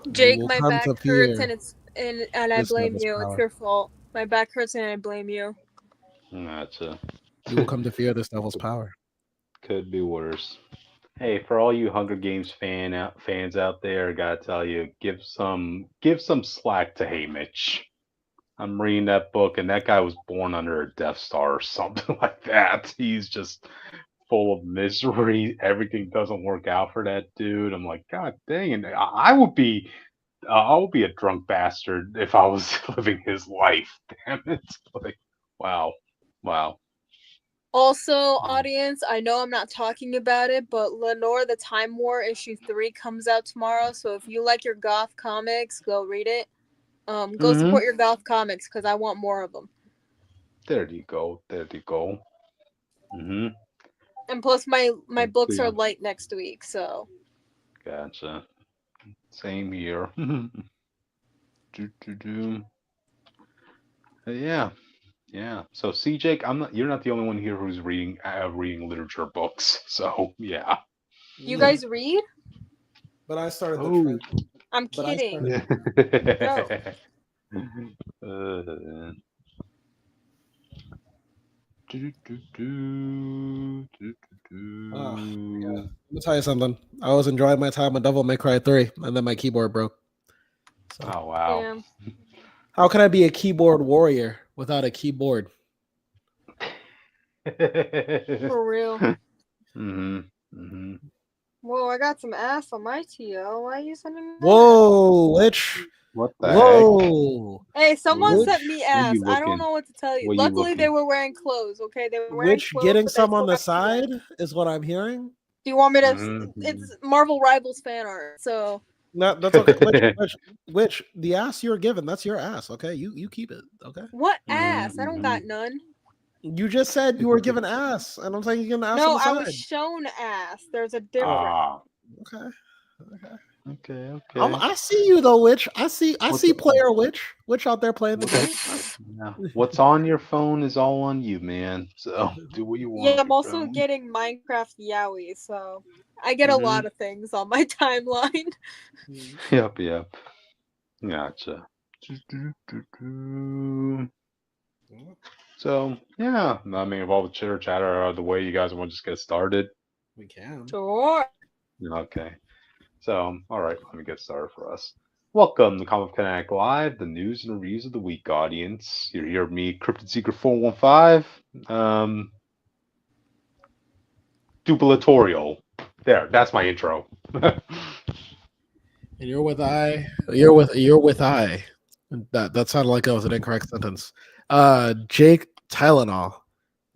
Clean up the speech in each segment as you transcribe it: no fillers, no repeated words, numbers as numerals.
You Jake, will my come to back hurts fear and I this blame devil's you. It's power. your fault. My back hurts and I blame you. Gotcha. You will come to fear this devil's power. Could be worse. Hey, for all you Hunger Games fans out there, gotta tell you, give some slack to Haymitch. I'm reading that book, and that guy was born under a Death Star or something like that. He's just full of misery. Everything doesn't work out for that dude. I'm like, God dang it! I would be a drunk bastard if I was living his life. Damn it! Like, wow, wow. Also, audience, I know I'm not talking about it, but Lenore the Time War issue 3 comes out tomorrow. So if you like your goth comics, go read it. Go Mm-hmm. support your goth comics because I want more of them. There you go. There you go. Mm-hmm. And plus, my books are Yeah. light next week, so Gotcha. Same here. Do, do, do. Yeah, yeah. So, CJ, I'm not. You're not the only one here who's reading literature books. So, yeah. you Yeah, guys read? but I started the Oh. trend. I'm But I kidding. started. Yeah. No. Do, do, do, do, Oh, yeah. do. Let me tell you something. I was enjoying my time with Devil May Cry 3, and then my keyboard broke. So, Oh wow. Damn. how can I be a keyboard warrior without a keyboard? For real. Mm-hmm. Mm-hmm. Whoa, I got some ass on my TO. Why are you sending me that? Whoa, Witch. What the heck? Whoa. Hey, someone Where, sent me Witch. where ass. you I don't looking? know what to tell you. Where you Luckily, they looking? were wearing clothes. Okay, they were wearing Witch clothes, getting but they some on still the got TO. side is what I'm hearing. Do you want me to? Mm-hmm. It's Marvel Rivals fan art. So No, that's okay. Witch, the ass you're given, that's your ass, okay? You keep it, okay? what ass? I don't Mm-hmm. got none. You just said you were given ass, and I'm saying you're given ass on No, the I was side. shown ass. There's a Oh, difference. Ah. okay. Okay. Okay. Okay. I see you though, Witch. I What's see player Witch out there playing the what's game. yeah. What's on your phone is all on you, man. So do what you want Yeah, with I'm your also phone. getting Minecraft Yowie, so I get a Mm-hmm. lot of things on my timeline. Yep. Yep. Gotcha. Do-do-do-do. So yeah, I mean, if all the chitter chatter out of the way, you guys want to just get started? We can. Sure. Okay. So, all right, let me get started for us. Welcome to Comic Connect Live, the news and reviews of the week, audience. You're here with me, Cryptid Seeker 415. Dupilatorial. There, that's my intro. And you're with I. That sounded like that was an incorrect sentence. Jake Tylenol,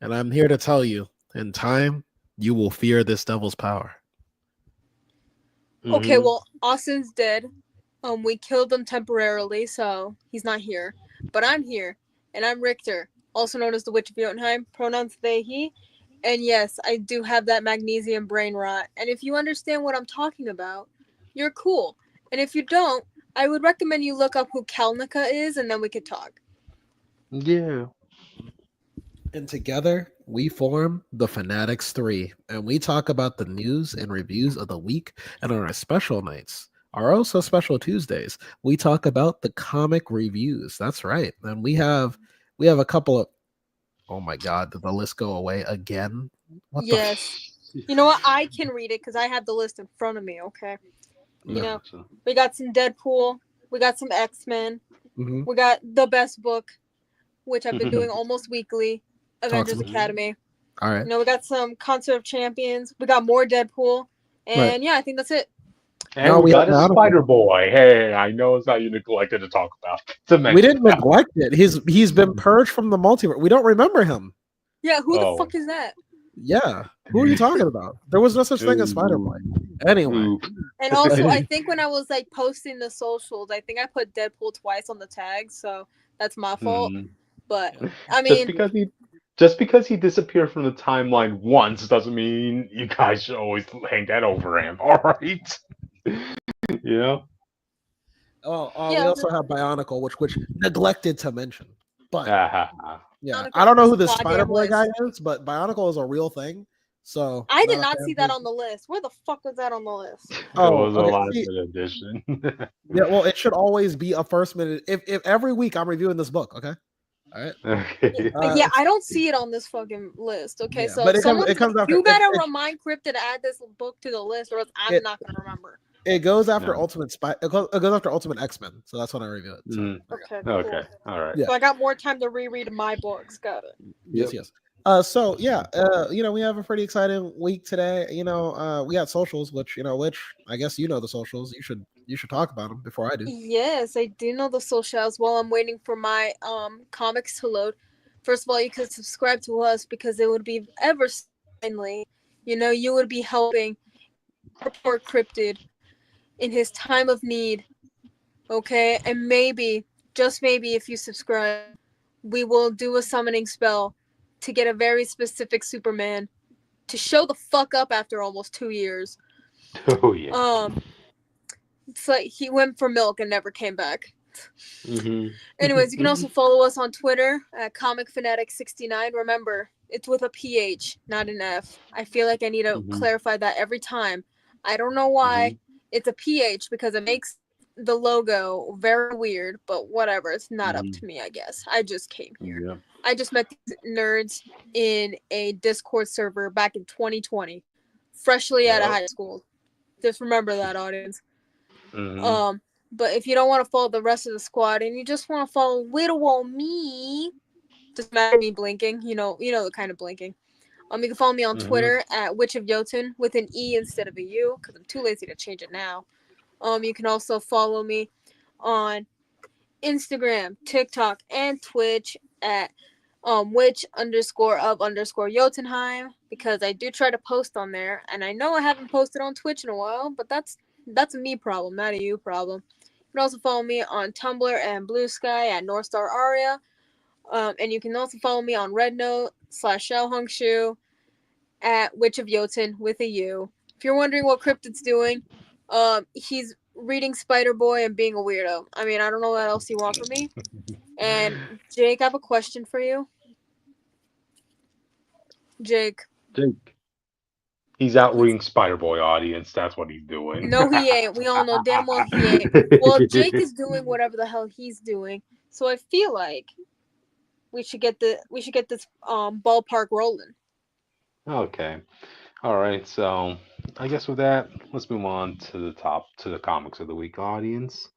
and I'm here to tell you, in time you will fear this devil's power. Okay, Mm-hmm. well, Austin's dead. We killed him temporarily, so he's not here. But I'm here, and I'm Richter, also known as the Witch of Jotunheim. Pronouns they, he. And yes, I do have that magnesium brain rot. And if you understand what I'm talking about, you're cool. And if you don't, I would recommend you look up who Kalnica is, and then we could talk. Yeah. And together we form the Fanatics 3, and we talk about the news and reviews of the week. And on our special nights, our also special Tuesdays, we talk about the comic reviews. That's right. And we have a couple of, oh my god, did the list go away again? What the Yes. You know what? I can read it because I have the list in front of me, okay? You know, Gotcha. we got some Deadpool, we got some X-Men, Mhm. we got the best book, which I've been doing almost weekly, Talk to Avengers me. Academy. All right. You know, we got some Concert of Champions, we got more Deadpool, Right. and yeah, I think that's it. And Now we we have got a Bionicle. Spider Boy. Hey, I know it's not you neglected to talk about. To We mention didn't that. neglect it. He's been purged from the multiverse. We don't remember him. Yeah, who the Oh. fuck is that? Yeah. Who are you talking about? There was no such thing as Spider Boy. Anyway. Ooh. And also, I think when I was like posting the socials, I think I put Deadpool twice on the tag, so that's my fault. Hmm. But I Just mean, because he disappeared from the timeline once doesn't mean you guys should always hang that over him. All right. Yeah. Oh, we yeah, also have Bionicle, which neglected to mention. But Ah, yeah, Bionicle I don't know on who this this Spider goddamn Boy guy list. is, but Bionicle is a real thing. So I did not a not fan see of that his. on the list. Where the fuck was that on the list? It Oh, was a okay. last See, minute addition. yeah. Well, it should always be a first minute. If every week I'm reviewing this book, okay. All right. Okay. Yeah, I don't see it on this fucking list. Okay, Yeah, so but if someone's it like, comes after you gotta remind Crypto to add this book to the list, or else I'm it not gonna remember. it goes after No. Ultimate Spy. It goes after Ultimate X-Men. So that's when I review it. So Mhm. Okay, Okay. cool. All right. yeah. So I got more time to reread my books. Got it. Yes, Yep. yes. So yeah, we have a pretty exciting week today. We got socials, which I guess the socials. You should talk about them before I do. Yes, I do know the socials. While I'm waiting for my comics to load, first of all, you could subscribe to us because it would be ever so kindly. You would be helping our poor cryptid in his time of need. Okay, and maybe, just maybe, if you subscribe, we will do a summoning spell to get a very specific Superman to show the fuck up after almost 2 years. Oh yeah. Um, it's like he went for milk and never came back. Mm-hmm. Anyways, you can also follow us on Twitter at Comic Fanatic 69. Remember, it's with a PH, not an F. I feel like I need to Mm-hmm. clarify that every time. I don't know why it's a PH because it makes the logo very weird, but whatever. It's not up to me, I guess. I just came here. Yeah. I just met these nerds in a Discord server back in 2020, freshly out of high school. Just remember that, audience. Mm-hmm. But if you don't want to follow the rest of the squad and you just want to follow little old me, just imagine me blinking. The kind of blinking. You can follow me on Mm-hmm. Twitter at Witch of Jotun with an E instead of a U because I'm too lazy to change it now. You can also follow me on Instagram, TikTok, and Twitch at witch_of_ Jotunheim because I do try to post on there, and I know I haven't posted on Twitch in a while, but that's a me problem, not a you problem. You can also follow me on Tumblr and Blue Sky at Northstar Aria. And you can also follow me on Rednote/Xiaohongshu at Witch of Jotun with a U. If you're wondering what Cryptid's doing, he's reading Spider Boy and being a weirdo. I mean, I don't know what else you want from me. And Jake, I have a question for you. Jake. Jake. He's out reading Spider Boy, audience. That's what he's doing. No, he ain't. We all know damn well he ain't. Well, Jake is doing whatever the hell he's doing. So I feel like we should get this ballpark rolling. Okay. All right. So I guess with that, let's move on to the comics of the week, audience.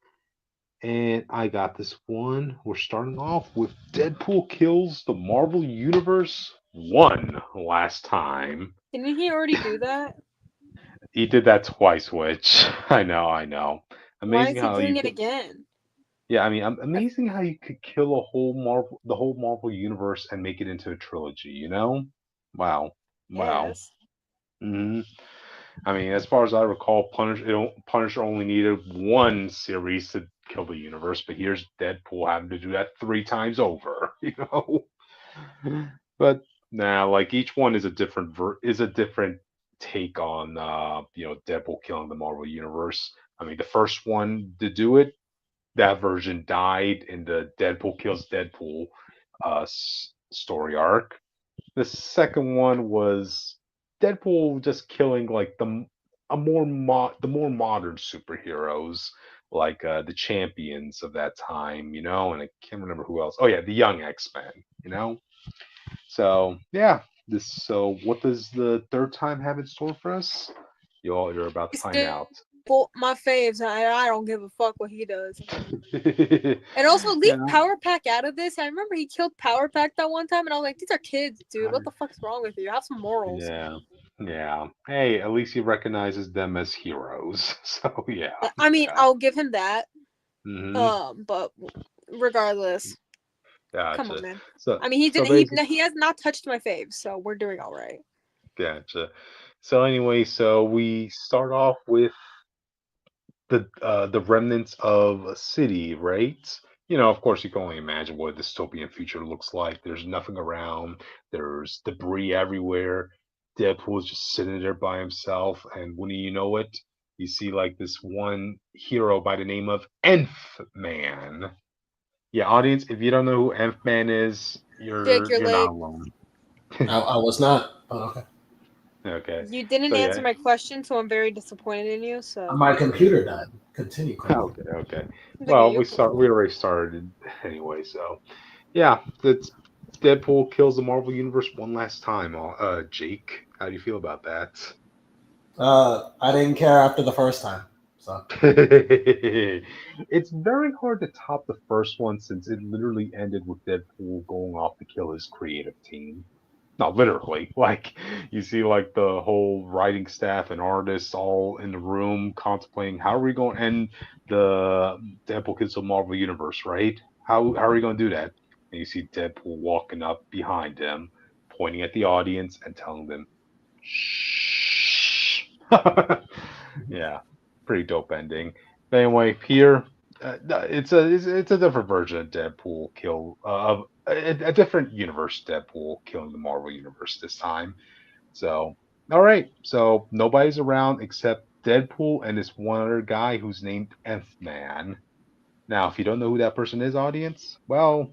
And I got this one. We're starting off with Deadpool kills the Marvel Universe 1 last time. Didn't he already do that? He did that twice, which I know, I know. Why Amazing is he how you doing it could. again? Yeah, I mean, amazing how you could kill the whole Marvel universe and make it into a trilogy. Wow, wow. Yes. hmm I mean, as far as I recall, Punisher only needed one series to kill the universe, but here's Deadpool having to do that 3 times over. But nah, like each one is a different take on Deadpool killing the Marvel universe. I mean, the first one to do it, that version died in the Deadpool kills Deadpool story arc. The second one was Deadpool just killing like the more modern superheroes, like the champions of that time, and I can't remember who else. Oh yeah, the Young X-Men. So yeah, so what does the third time have in store for us? You're about to find out. My faves. I don't give a fuck what he does. And also leave Yeah. Power Pack out of this. I remember he killed Power Pack that one time, and I was like, "These are kids, dude. What the fuck's wrong with you? Have some morals." Yeah. Yeah. Hey, at least he recognizes them as heroes. So yeah. I mean, Yeah. I'll give him that. hmm But regardless, come on, Gotcha. man. So I mean, he so didn't. He basically, he has not touched my faves, so we're doing all right. gotcha. So anyway, so we start off with the remnants of a city, right? Of course, you can only imagine what a dystopian future looks like. There's nothing around. There's debris everywhere. Deadpool's just sitting there by himself, and when you know it, you see like this one hero by the name of Nth Man. Yeah, audience, if you don't know who Nth Man is, Jake, you're you're you're not late. alone. I was not. Oh, okay. Okay. You didn't So answer yeah. my question, so I'm very disappointed in you. So My computer died. Continue, Cole. Okay. Okay. it's okay, Well, you're we cool. start. We already started anyway. So yeah, that's Deadpool kills the Marvel Universe one last time. Jake, how do you feel about that? I didn't care after the first time. So It's very hard to top the first one since it literally ended with Deadpool going off to kill his creative team. Not literally. Like you see like the whole writing staff and artists all in the room contemplating how are we going to end the Deadpool kills the Marvel Universe, right? How are we going to do that? And you see Deadpool walking up behind them, pointing at the audience and telling them, "Shh." Yeah, pretty dope ending. But anyway, here it's a different version of Deadpool kill of a different universe Deadpool killing the Marvel universe this time. So all right, so nobody's around except Deadpool and this one other guy who's named Nth Man. Now, if you don't know who that person is, audience, well,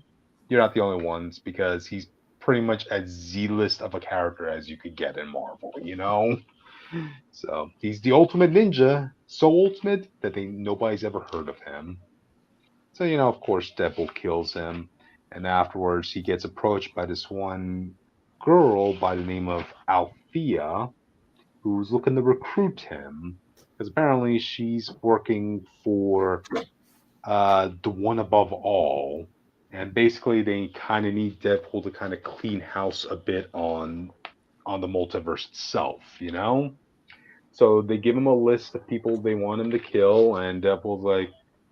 you're not the only ones because he's pretty much as Z-list of a character as you could get in Marvel, you know? So he's the ultimate ninja, so ultimate that nobody's ever heard of him. So of course, Deadpool kills him, and afterwards he gets approached by this one girl by the name of Althea, who's looking to recruit him because apparently she's working for the one above all, and basically they kind of need Deadpool to kind of clean house a bit on the multiverse itself. So they give him a list of people they want him to kill, and Deadpool's like,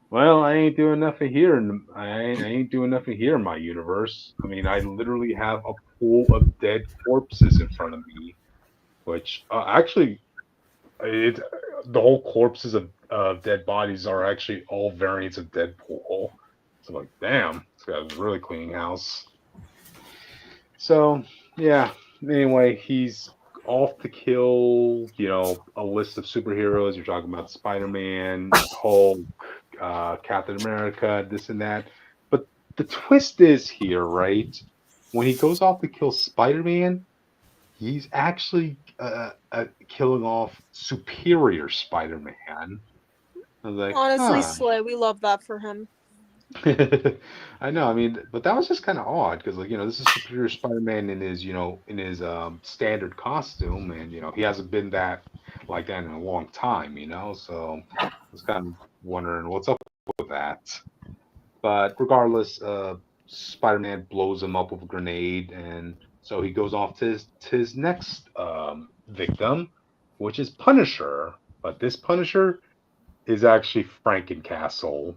"Well, I ain't doing nothing here. I ain't doing nothing here in my universe. I mean, I literally have a pool of dead corpses in front of me, which actually, it the whole corpses of dead bodies are actually all variants of Deadpool. So I'm like, damn, this guy's really cleaning house." So yeah. Anyway, he's off to kill, a list of superheroes. You're talking about Spider-Man, Hulk, Captain America, this and that. But the twist is here, right? When he goes off to kill Spider-Man, he's actually killing off Superior Spider-Man. I was like, Honestly, huh. Slay, we love that for him. I know. I mean, but that was just kind of odd because, like, this is Superior Spider-Man in his standard costume, and he hasn't been like that in a long time. So I was kind of wondering what's up with that. But regardless, Spider-Man blows him up with a grenade, and so he goes off to his next victim, which is Punisher. But this Punisher is actually Frankencastle.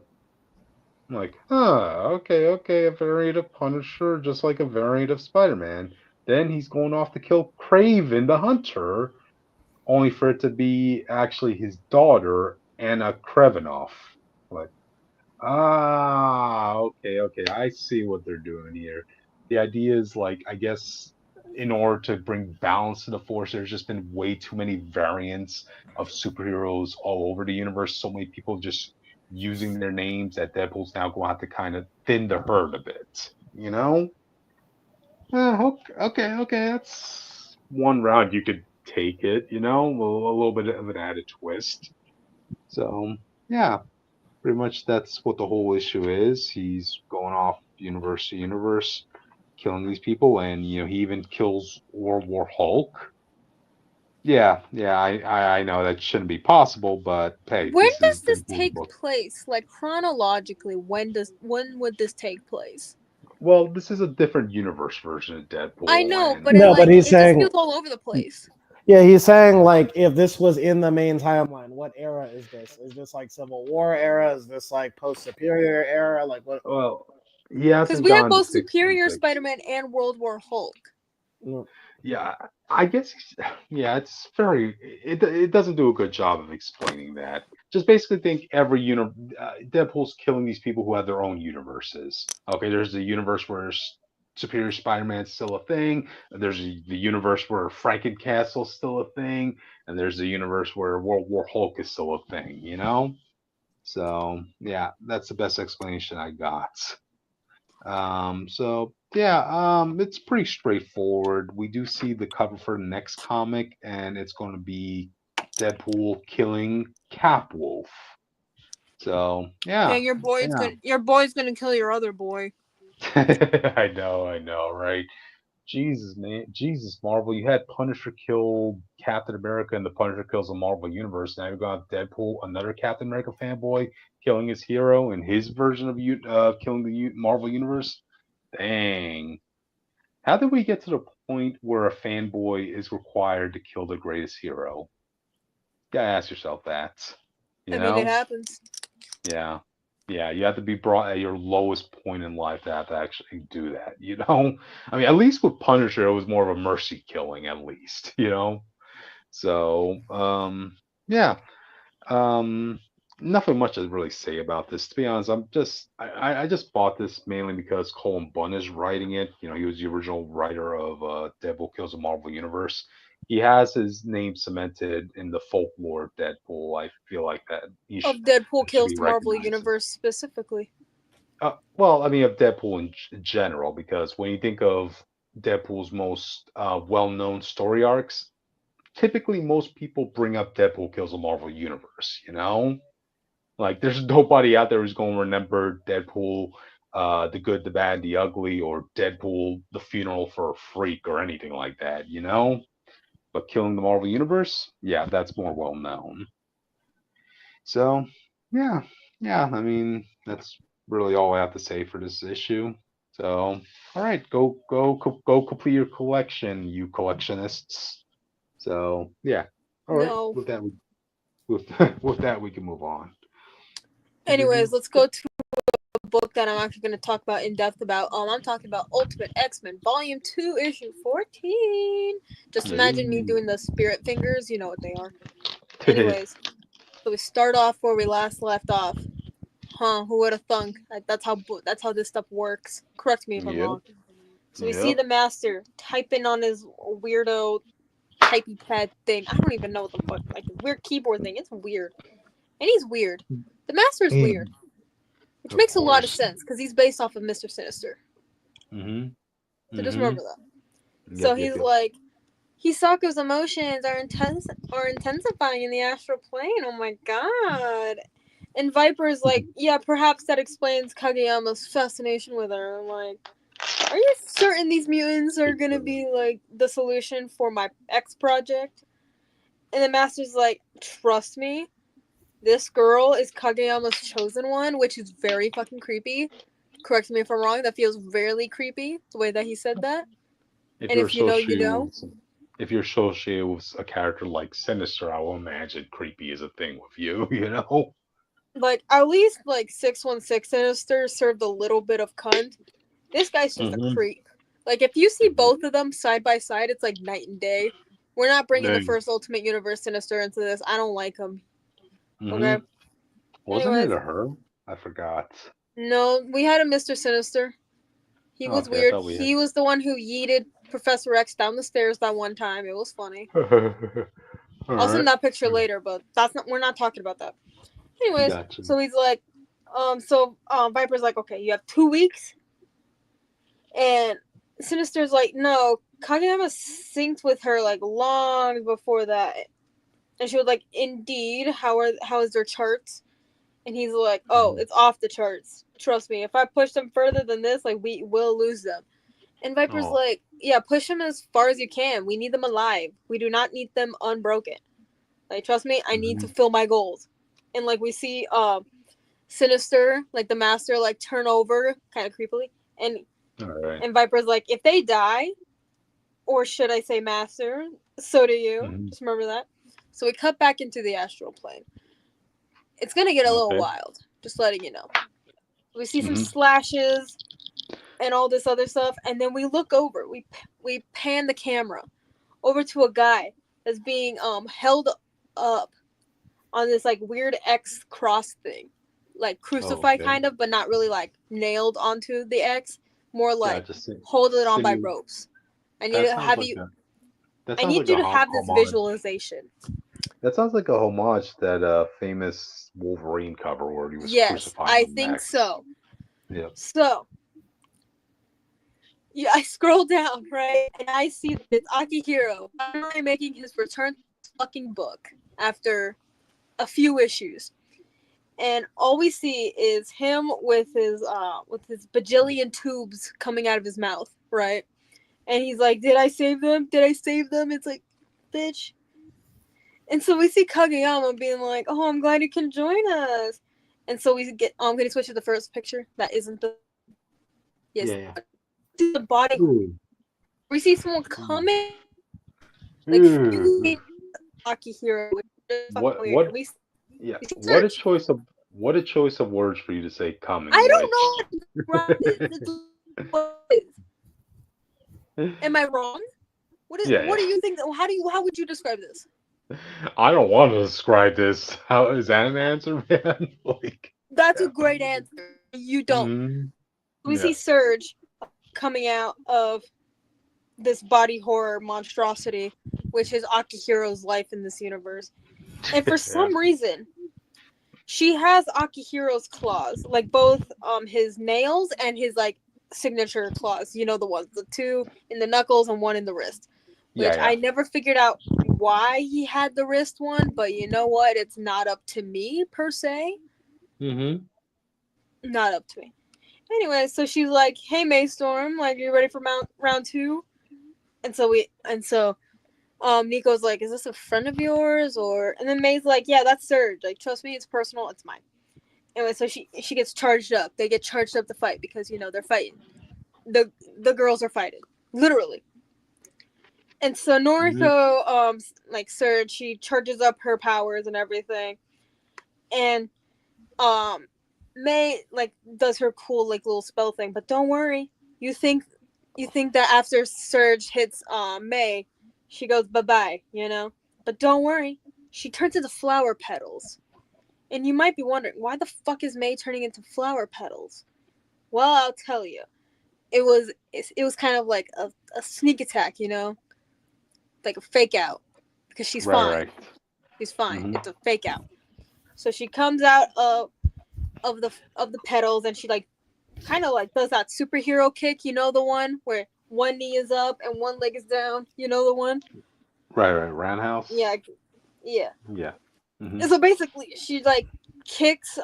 I'm like, okay, okay, a variant of Punisher, just like a variant of Spider-Man. Then he's going off to kill Craven the Hunter, only for it to be actually his daughter, Anna Krevinoff. Like, okay, okay, I see what they're doing here. The idea is like, I guess, in order to bring balance to the force, there's just been way too many variants of superheroes all over the universe. So many people just using their names that Deadpool's now going to have to kind of thin the herd a bit. Okay, okay, okay. That's one round you could take it. A little bit of an added twist. So yeah, pretty much that's what the whole issue is. He's going off universe to universe, killing these people, and he even kills World War Hulk. Yeah, yeah, I know that shouldn't be possible, but hey, When this is does the this rule take book. place? Like chronologically, when would this take place? Well, this is a different universe version of I Deadpool, know, and but it No, but like he's it just saying, feels all over the place. yeah, he's saying like if this was in the main timeline, what era is this? Is this like Civil War era? Is this like post Superior era? Like what? well, he Because hasn't we have gone to both six Superior one six. Spider-Man and World War Hulk. No. Yeah, I guess. Yeah, it's very. It doesn't do a good job of explaining that. Just basically think every Deadpool's killing these people who have their own universes. Okay, there's the universe where Superior Spider-Man's still a thing. There's the universe where Frankencastle's still a thing, and there's the universe where World War Hulk is still a thing. So yeah, that's the best explanation I got. So It's pretty straightforward. We do see the cover for the next comic, and it's going to be Deadpool killing Capwolf. So Yeah, yeah, yeah. your boy's gonna kill your other boy. I know, right? Jesus, man, Jesus, Marvel. You had Punisher kill Captain America, and the Punisher kills the Marvel Universe. Now you've got Deadpool, another Captain America fanboy, killing his hero in his version of killing the Marvel Universe. Dang. How did we get to the point where a fanboy is required to kill the greatest hero? You gotta ask yourself that. You I mean, it know? happens. Yeah. Yeah, you have to be brought at your lowest point in life to have to actually do that, you know? I mean, at least with Punisher, it was more of a mercy killing, at least, you know? So, yeah. Um, Nothing much to really say about this. To be honest, I just bought this mainly because Colin Bunn is writing it. You know, he was the original writer of Deadpool Kills the Marvel Universe. He has his name cemented in the folklore of Deadpool. I feel like Of Deadpool that should kills be the Marvel recognized. Universe specifically. Well, I mean, of Deadpool in general, because when you think of Deadpool's most well-known story arcs, typically most people bring up Deadpool Kills the Marvel Universe. You know, like there's nobody out there who's going to remember Deadpool, the good, the bad, the ugly, or Deadpool, the funeral for a freak, or anything like that. You know, but killing the Marvel Universe, yeah, that's more well known. So, yeah, yeah, I mean, that's really all I have to say for this issue. So, all right, go complete your collection, you collectionists. So, yeah, all right. No. With with that, we can move on. Anyways, let's go to a book that I'm actually going to talk about in depth about. I'm talking about Ultimate X-Men Volume 2, Issue 14. Just imagine me doing the spirit fingers. You know what they are. Anyways, so we start off where we last left off. Huh? Who would have thunk? That's how this stuff works. Correct me if I'm Yep, wrong. So we see yep. the master typing on his weirdo typey pad thing. I don't even know what the fuck, like the weird keyboard thing. It's weird, and he's weird. The master's weird, which Of makes a lot of course. sense because he's based off of Mr. Sinister. Mhm. So just Mhm. remember that. So Yep, yep, he's yep. like, Hisaku's emotions are intensifying in the astral plane. Oh my god. And Viper's like, yeah, perhaps that explains Kageyama's fascination with her. I'm like, are you certain these mutants are gonna be like the solution for my X project? And the master's like, trust me, this girl is Kageyama's chosen one, which is very fucking creepy. Correct me if I'm wrong, that feels very creepy, the way that he said that. If And you're if you know, you associated know. with if you're associated with a character like Sinister, I will imagine creepy is a thing with you. You know. Like, at least, like, 616 Sinister served a little bit of cunt. This guy's just a Mhm. creep. Like, if you see both of them side by side, it's like night and day. We're not bringing the Dang. first Ultimate Universe Sinister into this. I don't like him. Okay? Mhm. Wasn't it Anyways, a her? I forgot. no, we had a Mr. Sinister. He Oh, was okay, I weird. thought we had. He was the one who yeeted Professor X down the stairs that one time. It was funny. All I'll send right. that picture later, but we're not talking about that. Anyways, Gotcha. so he's like, Viper's like, okay, you have 2 weeks, and Sinister's like, no, Kageyama synced with her like long before that, and she was like, indeed, how is their charts? And he's like, oh, Mhm. it's off the charts. Trust me, if I push them further than this, like we will lose them. And Viper's Oh. like, yeah, push them as far as you can. We need them alive. We do not need them unbroken. Like, trust me, I need to Mhm. fill my goals. And like we see Sinister, like the master, like turn over kind of creepily. And All right. and Viper's like, if they die, or should I say master, so do you. Mhm. Just remember that. So we cut back into the astral plane. It's gonna get a little Okay. wild, just letting you know. We see some Mhm. slashes and all this other stuff, and then we look over. We pan the camera over to a guy that's being held up on this like weird X cross thing, like Oh, crucified okay. kind of, but not really like nailed onto the X. More like Gotcha. holding it on by Simu. ropes. I need That to sounds have like you. a. That I sounds need like you a to have this homage. visualization. That sounds like a homage to that famous Wolverine cover where he was Yes, crucifying I the think Max. so. Yep. So Yeah, I scroll down, right, and I see that it's Akihiro finally making his return to this fucking book after a few issues. And all we see is him with his bajillion tubes coming out of his mouth, right? And he's like, "Did I save them? Did I save them?" It's like, bitch. And so we see Kageyama being like, "Oh, I'm glad you can join us." And so we get. I'm gonna switch to the first picture. That isn't the yes. Yeah. The body. Ooh. We see someone coming like Ooh. feet Akihiro, which is fucking What? weird. And What? Yeah. we see What a Surge. choice of what a choice of words for you to say I coming don't witch. know what to describe it. It's what it is. Am I wrong? Yeah, What yeah. do you think? How would you describe this? I don't want to describe this. How is that an answer, man? Like, That's a great answer. You don't. mm, We yeah, see Surge coming out of this body horror monstrosity, which is Akihiro's life in this universe. And for yeah, some reason, she has Akihiro's claws, like both his nails and his like signature claws. You know the ones, the two in the knuckles and one in the wrist. Which yeah, I never figured out why he had the wrist one, but you know what? It's not up to me per se. yeah. Mm-hmm. Not up to me. Anyway, so she's like, "Hey, Maystorm, like, you ready for round two?" And so Nico's like, "Is this a friend of yours or?" And then May's like, "Yeah, that's Surge. Like, trust me, it's personal. It's mine." Anyway, so she gets charged up. They get charged up to fight because they're fighting. The girls are fighting, literally. And so Mm-hmm. Noriko, like Surge, she charges up her powers and everything, and um, May like does her cool like little spell thing. But don't worry, you think that after Surge hits May, she goes bye bye, But don't worry, she turns into flower petals. And you might be wondering, why the fuck is May turning into flower petals? Well, I'll tell you. It was kind of like a sneak attack, like a fake out, because she's Right, fine. right. She's fine. Mm-hmm. It's a fake out. So she comes out of the petals, and she like kind of like does that superhero kick, the one where one knee is up and one leg is down, the one. Right, right. Roundhouse. Yeah, yeah. Yeah. Mm-hmm. And so basically, she like kicks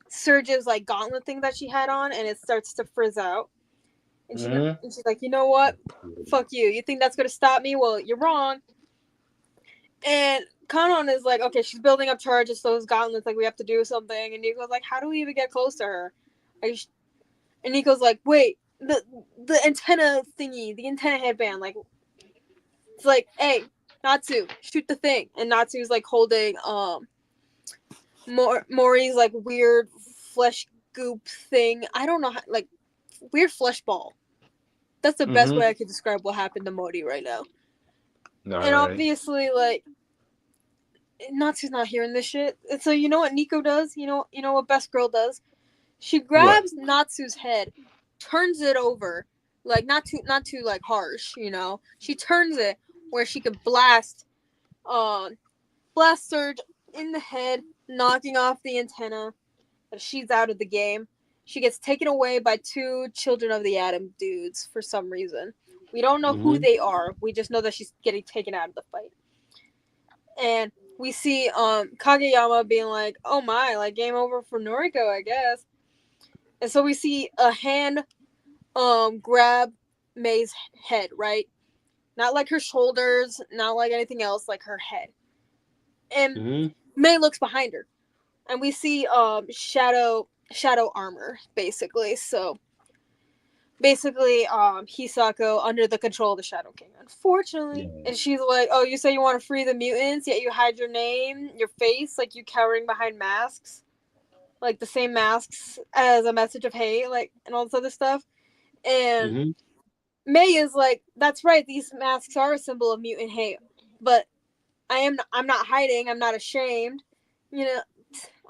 Surge's like gauntlet thing that she had on, and it starts to frizz out. Mm-hmm. And she's like, "You know what? Fuck you. You think that's gonna stop me? Well, you're wrong." And Kanon is like, "Okay, she's building up charges, so those gauntlets, like, we have to do something." And Nico's like, "How do we even get close to her?" And Nico's like, "Wait, the antenna thingy, the antenna headband, like, it's like, hey, Natsu, shoot the thing." And Natsu's like holding Mori's like weird flesh goop thing. I don't know how, like, weird flesh ball. That's the best Mm-hmm. way I could describe what happened to Mori right now. All And right. obviously, like, Natsu's not hearing this shit. And so you know what Nico does? You know what Best Girl does? She What? grabs Natsu's head, turns it over, like not too like harsh. She turns it where she could blast Surge in the head, knocking off the antenna. She's out of the game. She gets taken away by two Children of the Atom dudes for some reason. We don't know who Mm-hmm. they are. We just know that she's getting taken out of the fight. And we see Kageyama being like, "Oh my, like, game over for Noriko, I guess." And so we see a hand grab May's head, right? Not like her shoulders, not like anything else, like her head. And Mm-hmm. May looks behind her. And we see shadow armor, basically. So basically Hisako under the control of the Shadow King, Yeah. unfortunately. And she's like, "Oh, you say you want to free the mutants, yet you hide your name, your face, like you cowering behind masks, like the same masks as a message of hate, like, and all this other stuff." And Mm-hmm. May is like, "That's right, these masks are a symbol of mutant hate, but I'm not hiding, I'm not ashamed. You know,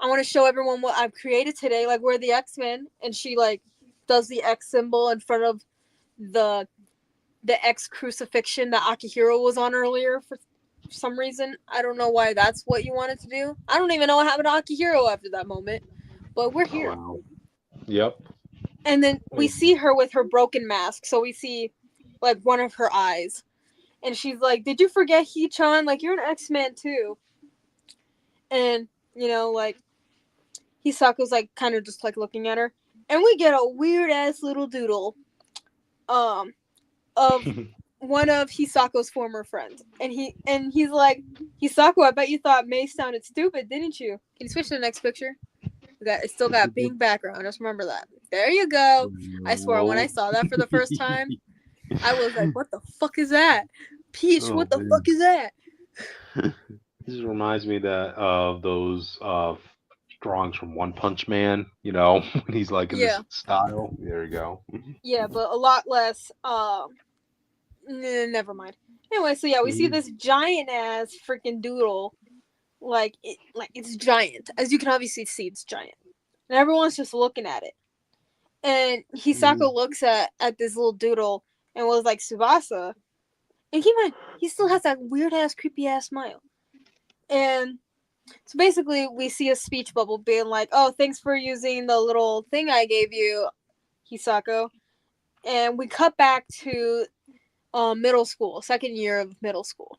I want to show everyone what I've created today, like we're the X-Men." And she like does the X symbol in front of the X crucifixion that Akihiro was on earlier for some reason. I don't know why that's what you wanted to do. I don't even know what happened to Akihiro after that moment. But we're Oh here. wow. Yep. And then we see her with her broken mask, so we see like one of her eyes. And she's like, "Did you forget Hee-chan? Like, you're an X-Man too." And, like, Hisako's like kind of just like looking at her. And we get a weird ass little doodle of one of Hisako's former friends. And he's like, "Hisako, I bet you thought May sounded stupid, didn't you?" Can you switch to the next picture? It's still got pink background. Just remember that. There you go. I swear, when I saw that for the first time, I was like, "What the fuck is that? Peach, Oh, what the man. fuck is that?" This reminds me that of those drawings from One Punch Man. You know, when he's like in this Yeah. style. There you go. Yeah, but a lot less. Never mind. Anyway, so yeah, we see this giant ass freaking doodle, like it's giant, as you can obviously see, it's giant, and everyone's just looking at it. And Hisako looks at this little doodle and was like, "Tsubasa," and keep in mind, he still has that weird ass, creepy ass smile. And so basically, we see a speech bubble being like, "Oh, thanks for using the little thing I gave you, Hisako." And we cut back to middle school, second year of middle school,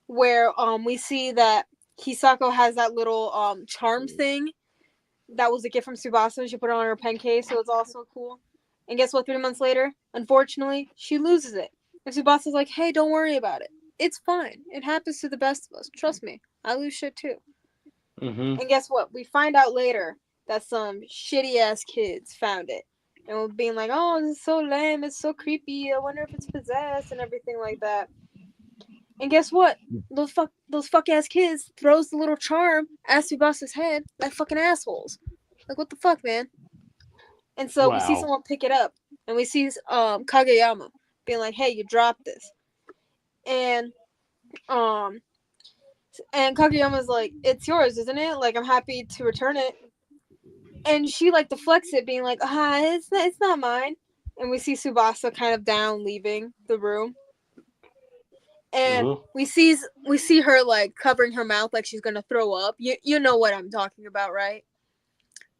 where we see that Hisako has that little charm thing that was a gift from Tsubasa. She put it on her pen case, so it's also cool. And guess what? 3 months later, unfortunately, she loses it. And Tsubasa's like, "Hey, don't worry about it. It's fine. It happens to the best of us. Trust me. I lose shit too." Mm-hmm. And guess what? We find out later that some shitty ass kids found it. And we're being like, "Oh, this is so lame. It's so creepy. I wonder if it's possessed," and everything like that. And guess what? Those fuck ass kids throws the little charm at Tsubasa's head like fucking assholes. Like, what the fuck, man? And so we see Wow. someone pick it up, and we see Kageyama being like, "Hey, you dropped this," and um and Kageyama's like, "It's yours, isn't it? Like, I'm happy to return it." And she like deflects it, being like, it's not mine." And we see Tsubasa kind of down, leaving the room. And Uh-huh. we see her like covering her mouth like she's gonna throw up. You know what I'm talking about, right?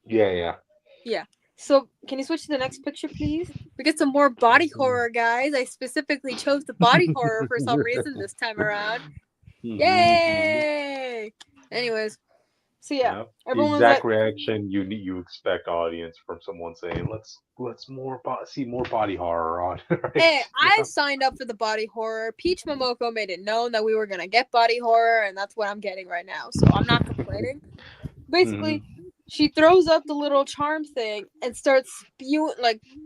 Yeah, yeah. Yeah. So can you switch to the next picture, please? We get some more body horror, guys. I specifically chose the body horror for some reason this time around. Mm-hmm. Yay! Anyways, so yeah, Yeah. The everyone's exact like, reaction you expect audience from someone saying, "Let's see more body horror on." Right? "Hey, I signed up for the body horror. Peach Momoko made it known that we were gonna get body horror, and that's what I'm getting right now. So I'm not complaining." Basically, Mm-hmm. she throws up the little charm thing and starts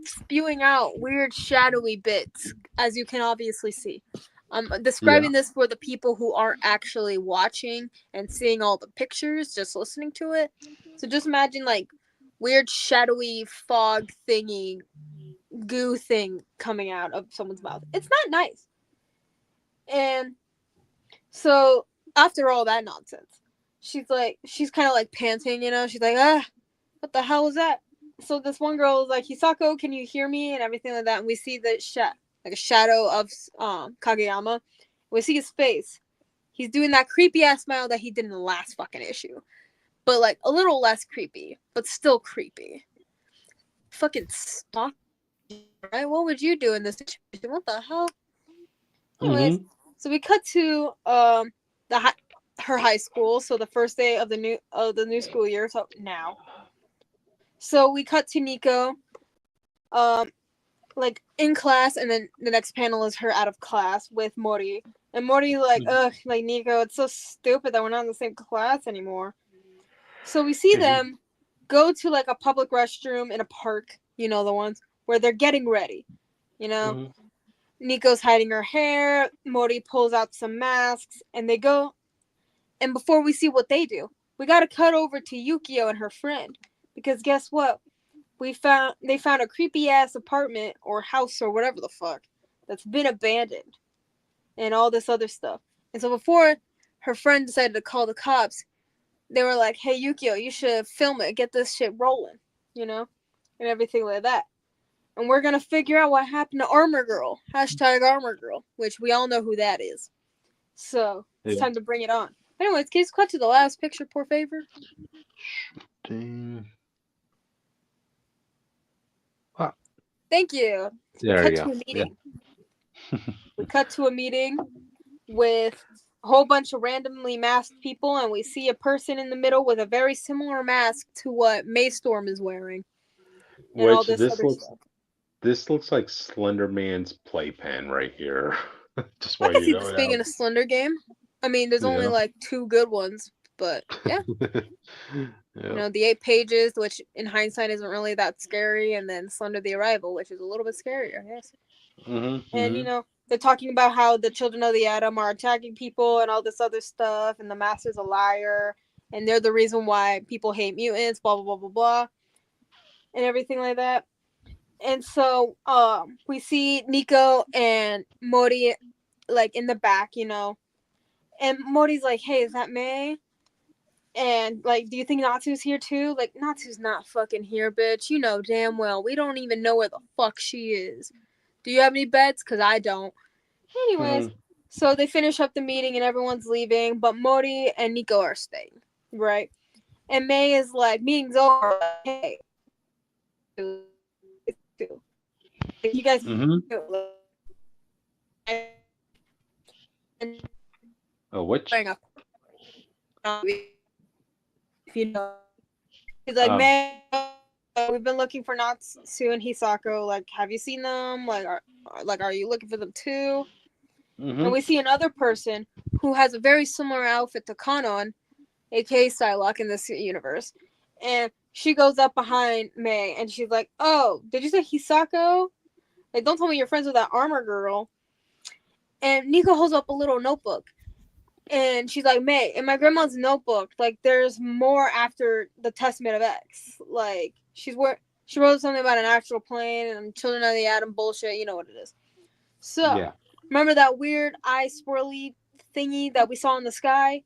spewing out weird shadowy bits, as you can obviously see. I'm Yeah. describing this for the people who aren't actually watching and seeing all the pictures, just listening to it. So just imagine like weird shadowy fog thingy goo thing coming out of someone's mouth. It's not nice. And so after all that nonsense, she's kind of like panting, she's like, what the hell was that? So this one girl is like, "Hisako, can you hear me?" and everything like that. And we see the like a shadow of Kageyama. We see his face. He's doing that creepy ass smile that he did in the last fucking issue, but like a little less creepy, but still creepy. Fucking stalk, right? What would you do in this situation? What the hell? Anyways, Mm-hmm. so we cut to the her high school. So the first day of the new school year. So now, so we cut to Nico, um, like in class, and then the next panel is her out of class with Mori. And Mori like, "Ugh, like Nico, it's so stupid that we're not in the same class anymore." So we see them go to like a public restroom in a park. You know the ones where they're getting ready. You know, Mm-hmm. Nico's hiding her hair. Mori pulls out some masks, and they go. And before we see what they do, we gotta cut over to Yukio and her friend, because guess what? They found a creepy ass apartment or house or whatever the fuck that's been abandoned and all this other stuff. And so before her friend decided to call the cops, they were like, "Hey Yukio, you should film it, get this shit rolling, you know, and everything like that." And we're gonna figure out what happened to Armor Girl. Hashtag Armor Girl, which we all know who that is. So it's Yeah. time to bring it on. Anyways, can you cut to the last picture, por favor? Dang. Thank you. There you go. We cut to a meeting with a whole bunch of randomly masked people, and we see a person in the middle with a very similar mask to what Maystorm is wearing, and all Which this other stuff. this looks like Slender Man's playpen right here. Just I want can you see to this know being in a Slender game. I mean, there's only like 2 good ones, but yeah. You know, the 8 pages, which in hindsight isn't really that scary, and then Slender the Arrival, which is a little bit scarier, yes. And, you know, they're talking about how the children of the Atom are attacking people and all this other stuff, and the Master's a liar, and they're the reason why people hate mutants, blah, blah, blah, blah, blah, and everything like that. And so, we see Nico and Mori, like, in the back, you know, and Mori's like, hey, is that May? And, like, do you think Natsu's here too? Like, Natsu's not fucking here, bitch. You know damn well. We don't even know where the fuck she is. Do you have any bets? Because I don't. Anyways, so they finish up the meeting and everyone's leaving, but Mori and Nico are staying, right? And May is like, meeting's over. Hey. You guys. Oh, which? If you know. He's like, man, we've been looking for Natsu and Hisako. Like, have you seen them? Like, are you looking for them too? And we see another person who has a very similar outfit to Kanon, aka Psylocke in this universe. And she goes up behind May and she's like, oh, did you say Hisako? Like, don't tell me you're friends with that armor girl. And Nico holds up a little notebook. And she's like, May, in my grandma's notebook, like, there's more after the Testament of X. Like, she wrote something about an astral plane and children of the atom bullshit. You know what it is. So, remember that weird eye swirly thingy that we saw in the sky?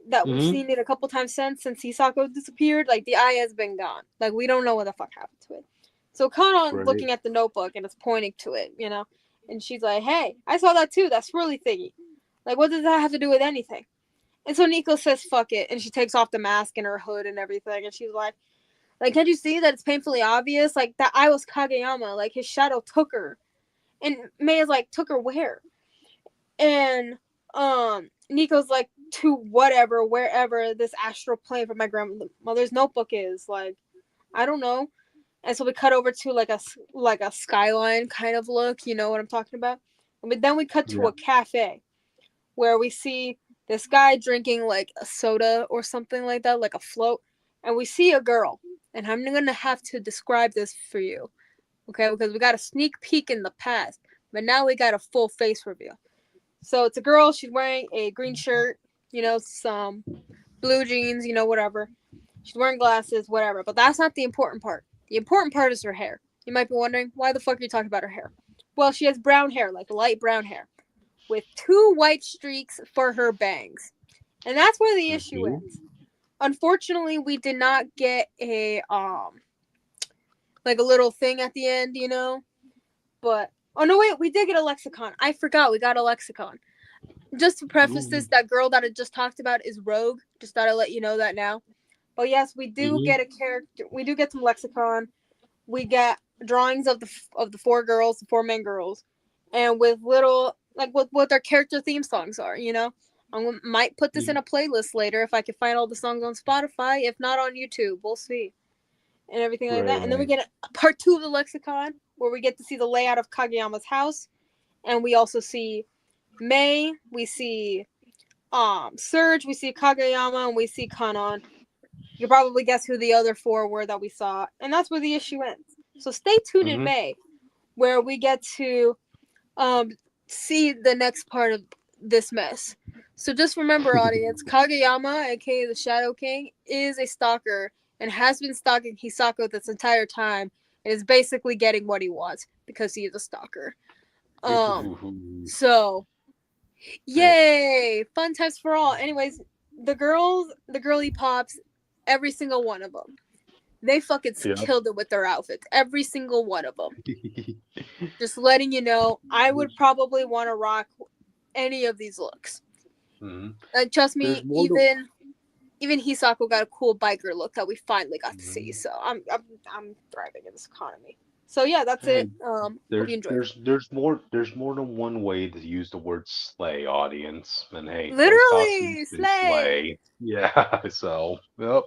That we've seen it a couple times since Hisako disappeared? Like, the eye has been gone. Like, we don't know what the fuck happened to it. So, Kanon's looking at the notebook and it's pointing to it, you know? And she's like, hey, I saw that too, that swirly thingy. Like, what does that have to do with anything? And so Nico says, fuck it. And she takes off the mask and her hood and everything. And she's like, can't you see that it's painfully obvious? Like, that I was Kageyama. Like, his shadow took her. And May is like, took her where? And Nico's like, to whatever, wherever this astral plane from my grandmother's notebook is. Like, I don't know. And so we cut over to like a skyline kind of look. You know what I'm talking about? But then we cut to a cafe where we see this guy drinking like a soda or something like that, like a float, and we see a girl. And I'm gonna have to describe this for you, okay? Because we got a sneak peek in the past, but now we got a full face reveal. So it's a girl. She's wearing a green shirt, you know, some blue jeans, you know, whatever. She's wearing glasses, whatever. But that's not the important part. The important part is her hair. You might be wondering, why the fuck are you talking about her hair? Well, she has brown hair, like light brown hair, with 2 white streaks for her bangs. And that's where the issue ends. Unfortunately, we did not get a like a little thing at the end, you know? But oh no, wait, we did get a lexicon. I forgot we got a lexicon. Just to preface this, that girl that I just talked about is Rogue. Just thought I'd let you know that now. But yes, we do get a character. We do get some lexicon. We get drawings of the 4 girls, the 4 main girls, and with little like what their character theme songs are. You know, I might put this in a playlist later if I can find all the songs on Spotify. If not on YouTube, we'll see, and everything like that. And then we get a part 2 of the lexicon where we get to see the layout of Kageyama's house, and we also see May. We see Surge. We see Kageyama, and we see Kanon. You can probably guess who the other 4 were that we saw, and that's where the issue ends. So stay tuned in May, where we get to see the next part of this mess. So just remember, audience, Kageyama, aka the Shadow King, is a stalker and has been stalking Hisako this entire time and is basically getting what he wants because he is a stalker. So yay! Fun times for all. Anyways, the girly pops, every single one of them. They fucking killed it with their outfits. Every single one of them. Just letting you know, I would probably want to rock any of these looks. And trust me, even Hisako got a cool biker look that we finally got to see. So I'm thriving in this economy. So yeah, that's it. And Hope there's you enjoyed. there's more than one way to use the word slay, audience. And hey, those Literally, costumes do slay. slay. Yeah. So yep.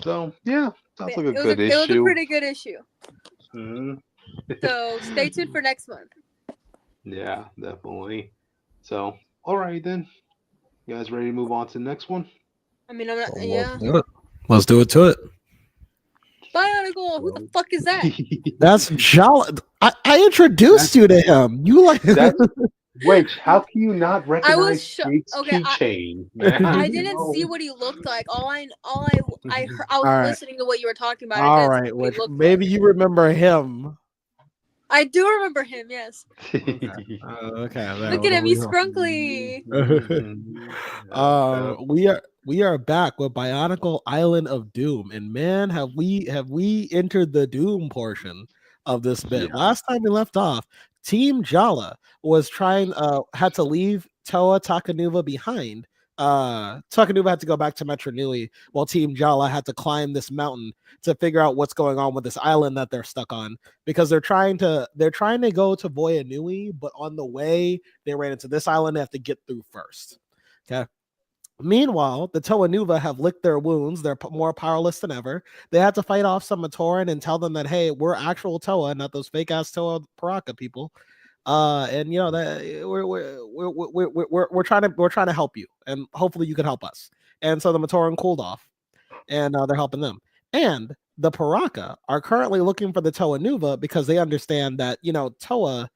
So yeah, sounds like a It was good a issue. pretty good issue. Hmm. So stay tuned for next month. Yeah, definitely. So all right then, you guys ready to move on to the next one? I mean, I'm not. Let's Yeah. do it. Let's do it to it. Bionicle. Who the Well, fuck is that? That's Jolly. I that's introduced you to him. You like that's Which, how can you not I was recognize Jake's okay. keychain, man? I You didn't see know? what he looked like. I heard, I all was right. listening to what you were talking about. I All didn't see right, what he which looked maybe like. you remember him. I do remember him. Yes. Okay. Okay. There, Look at him. we He's go. scrunkly. Yep. We are back with Bionicle Island of Doom, and man, have we entered the Doom portion of this bit. Yeah. Last time we left off, Team Jala was trying had to leave Toa Takanuva behind. Takanuva had to go back to Metro Nui, while Team Jala had to climb this mountain to figure out what's going on with this island that they're stuck on, because they're trying to go to Voya Nui, but on the way they ran into this island they have to get through first. Okay. Meanwhile, the Toa Nuva have licked their wounds. They're more powerless than ever. They had to fight off some Matoran and tell them that, hey, we're actual Toa, not those fake ass Toa Paraka people. And you know that we're trying to help you, and hopefully you can help us. And so the Matoran cooled off, and they're helping them. And the Paraka are currently looking for the Toa Nuva because they understand that Toa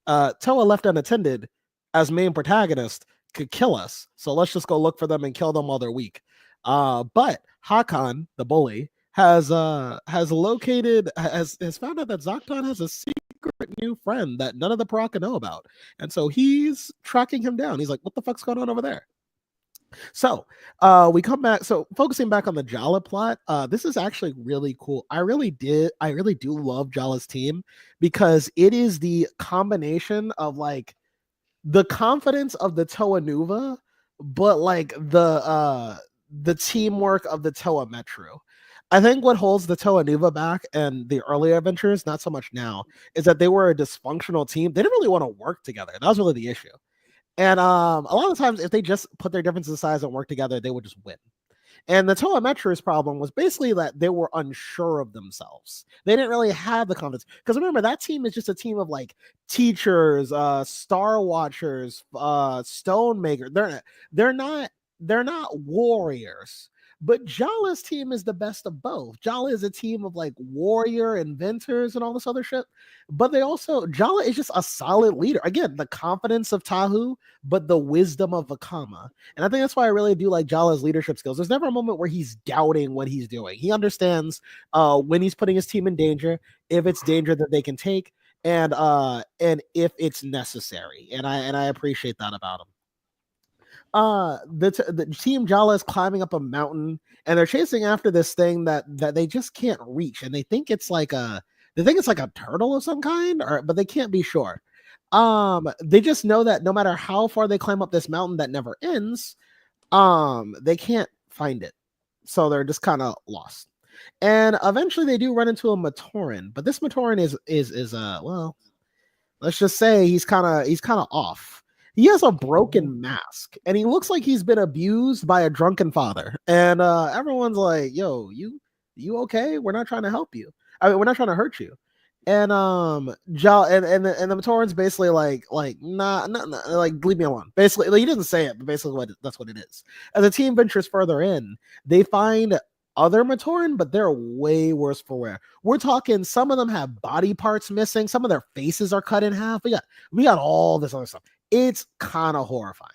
left unattended as main protagonist could kill us. So let's just go look for them and kill them while they're weak. But Hakan, the bully, has located has found out that Zocton has a secret new friend that none of the Paraka know about. And so he's tracking him down. He's like, what the fuck's going on over there? So we come back. So focusing back on the Jala plot, this is actually really cool. I really do love Jala's team because it is the combination of like the confidence of the Toa Nuva, but like the teamwork of the Toa Metro. I think what holds the Toa Nuva back and the earlier adventures, not so much now, is that they were a dysfunctional team. They didn't really want to work together. That was really the issue. And a lot of times, if they just put their differences aside and work together, they would just win. And the Toa Metro's problem was basically that they were unsure of themselves. They didn't really have the confidence. Because remember, that team is just a team of like teachers, star watchers, stonemaker. They're not warriors. But Jala's team is the best of both. Jala is a team of like warrior inventors and all this other shit. But Jala is just a solid leader. Again, the confidence of Tahu, but the wisdom of Vakama. And I think that's why I really do like Jala's leadership skills. There's never a moment where he's doubting what he's doing. He understands when he's putting his team in danger, if it's danger that they can take, and if it's necessary. And I appreciate that about him. The team Jala is climbing up a mountain and they're chasing after this thing that they just can't reach, and they think it's like a turtle of some kind, but they can't be sure. They just know that no matter how far they climb up this mountain that never ends, they can't find it, so they're just kind of lost. And eventually they do run into a Matoran, but this Matoran is well, let's just say he's kind of off. He has a broken mask and he looks like he's been abused by a drunken father. And everyone's like, yo, you okay? We're not trying to help you. I mean, we're not trying to hurt you. And and the Matoran's basically like nah, like leave me alone. Basically, like, he doesn't say it, but basically that's what it is. As the team ventures further in, they find other Matoran, but they're way worse for wear. We're talking some of them have body parts missing, some of their faces are cut in half. We got all this other stuff. It's kind of horrifying.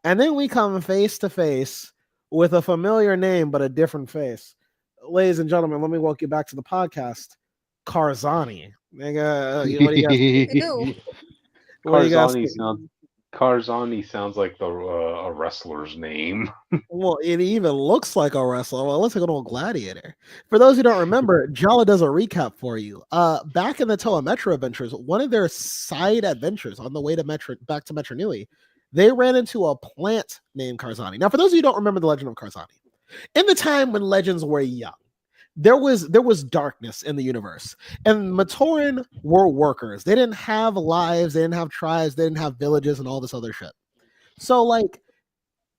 And then we come face to face with a familiar name but a different face. Ladies and gentlemen, let me welcome you back to the podcast. Karzani. What do you guys? What do you guys think? Karzani sounds like a wrestler's name. Well, it even looks like a wrestler. Well, it looks like an old gladiator. For those who don't remember, Jala does a recap for you. Back in the Toa Metro adventures, one of their side adventures on the way to back to Metro Nui, they ran into a plant named Karzani. Now, for those of you who don't remember the legend of Karzani, in the time when legends were young, there was darkness in the universe, and Matoran were workers. They didn't have lives, they didn't have tribes, they didn't have villages and all this other shit. So like,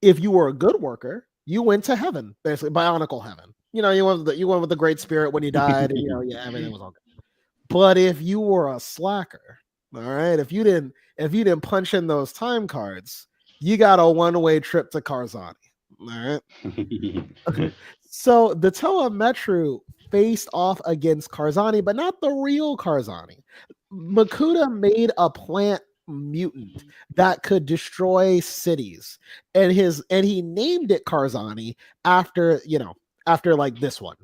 if you were a good worker, you went to heaven, basically Bionicle heaven. You went with the great spirit when you died, and yeah, everything was all good. But if you were a slacker, all right, if you didn't punch in those time cards, you got a one-way trip to Karzani. All right. So the Toa Metru faced off against Karzani, but not the real Karzani. Makuta made a plant mutant that could destroy cities, and he named it Karzani after like this one.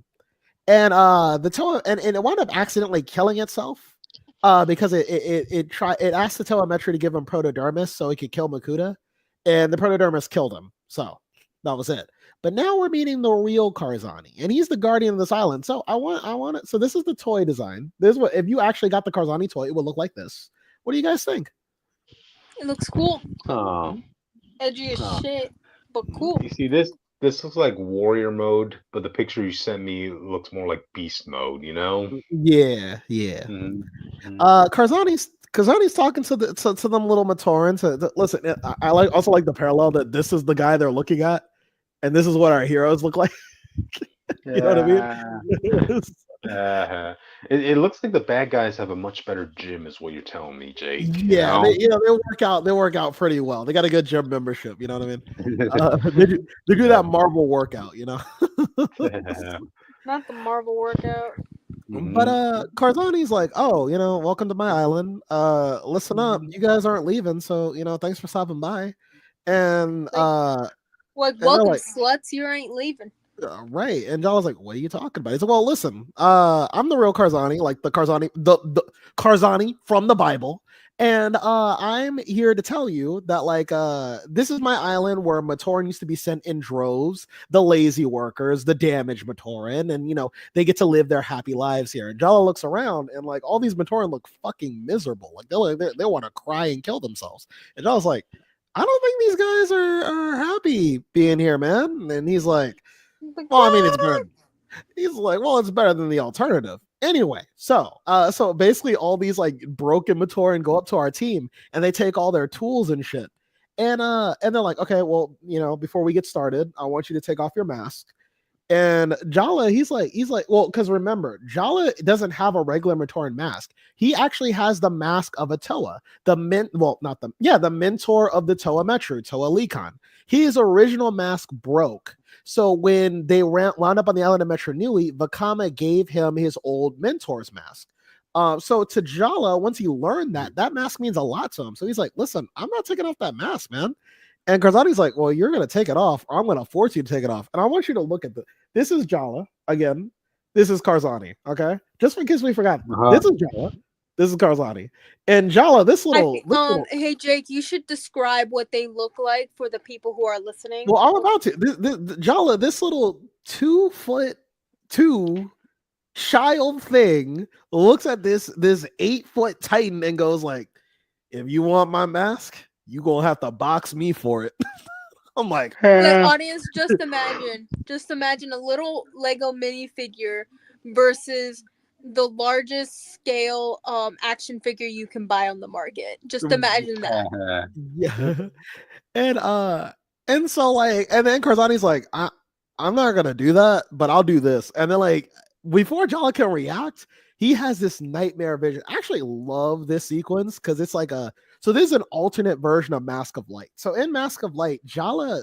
And the Toa and it wound up accidentally killing itself because it asked the Toa Metru to give him protodermis so he could kill Makuta, and the protodermis killed him. So that was it. But now we're meeting the real Karzani, and he's the guardian of this island. So I want it. So this is the toy design. This is what, if you actually got the Karzani toy, it would look like this. What do you guys think? It looks cool. Oh, Edgy as oh. shit, but cool. You see this? This looks like warrior mode, but the picture you sent me looks more like beast mode. You know? Yeah. Mm-hmm. Karzani's talking to them little Matorans. Listen, I also like the parallel that this is the guy they're looking at, and this is what our heroes look like. You know what I mean? It looks like the bad guys have a much better gym, is what you're telling me, Jake. Yeah, they work out pretty well. They got a good gym membership. You know what I mean? They do that Marvel workout. You know. Not the Marvel workout. But Karzani's like, oh, welcome to my island. Listen up, you guys aren't leaving, so thanks for stopping by. And welcome, like, sluts, you ain't leaving. Right. And John was like, what are you talking about? He said, well, listen, I'm the real Karzani, like the Karzani from the Bible. And I'm here to tell you that, like, this is my island where Matoran used to be sent in droves, the lazy workers, the damaged Matoran, and they get to live their happy lives here. And Jala looks around, and like all these Matoran look fucking miserable. Like they want to cry and kill themselves. And Jala's like, I don't think these guys are happy being here, man. And he's like, well, I mean, it's better. He's like, well, it's better than the alternative. Anyway, so basically all these like broken Matoran go up to our team and they take all their tools and shit. And they're like, okay, well, before we get started, I want you to take off your mask. And Jala, he's like, well, because remember, Jala doesn't have a regular Matoran mask. He actually has the mask of a Toa, the mentor of the Toa Metru, Toa Likan. His original mask broke. So when they wound up on the island of Metru Nui, Vakama gave him his old mentor's mask. So to Jala, once he learned that mask means a lot to him. So he's like, listen, I'm not taking off that mask, man. And Karzani's like, well, you're going to take it off, or I'm going to force you to take it off. And I want you to look at this is Jala. Again, this is Karzani, okay? Just in case we forgot. This is Jala. This is Karzani. And Jala, this little... Hey, Jake, you should describe what they look like for the people who are listening. Well, I'm about to. Jala, this little 2'2" child thing looks at this 8-foot titan and goes like, if you want my mask, you gonna have to box me for it. I'm like, audience, just imagine a little Lego minifigure versus the largest scale action figure you can buy on the market. Just imagine that. Yeah. And so like, and then Karzani's like, I'm not gonna do that, but I'll do this. And then like, before Jala can react, he has this nightmare vision. I actually love this sequence because it's like so this is an alternate version of Mask of Light. So in Mask of Light, Jala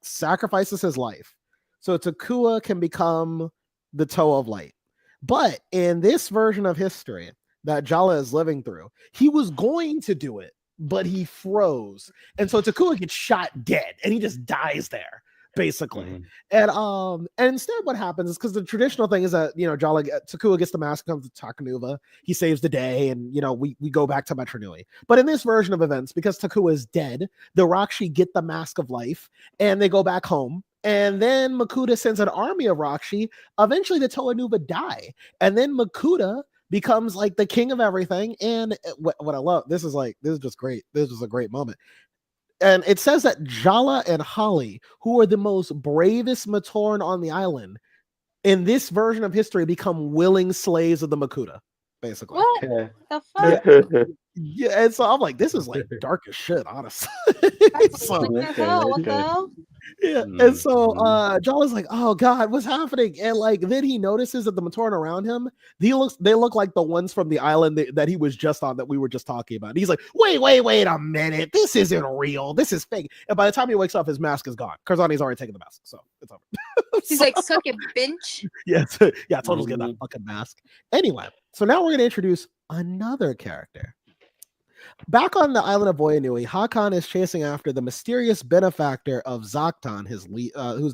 sacrifices his life so Takua can become the Toe of Light. But in this version of history that Jala is living through, he was going to do it, but he froze. And so Takua gets shot dead and he just dies there, basically. And instead what happens is, because the traditional thing is that Takua gets the mask, comes to Takanuva, he saves the day, and we go back to Metru Nui. But in this version of events, because Takua is dead, the Rakshi get the Mask of Life and they go back home. And then Makuta sends an army of Rakshi. Eventually the Toa Nuva die, and then Makuta becomes like the king of everything. And what I love, this is just great. This is a great moment. And it says that Jala and Holly, who are the most bravest Matoran on the island, in this version of history become willing slaves of the Makuta, basically. What Yeah. the fuck? Yeah, and so I'm like, this is like dark as shit, honestly. That's So lame as hell. What the hell? yeah, and so Mhm. John is like, "Oh God, what's happening?" And like then he notices that the Matoran around him, they look like the ones from the island that he was just on that we were just talking about. And he's like, "Wait a minute, this isn't real. This is fake." And by the time he wakes up, his mask is gone. Karzani's already taken the mask, so it's over. He's So, like, suck it, bench. yeah, yeah, Total's get that Mhm. fucking mask. Anyway, so now we're gonna introduce another character. Back on the island of Voyanui, Hakan is chasing after the mysterious benefactor of Zaktan, who's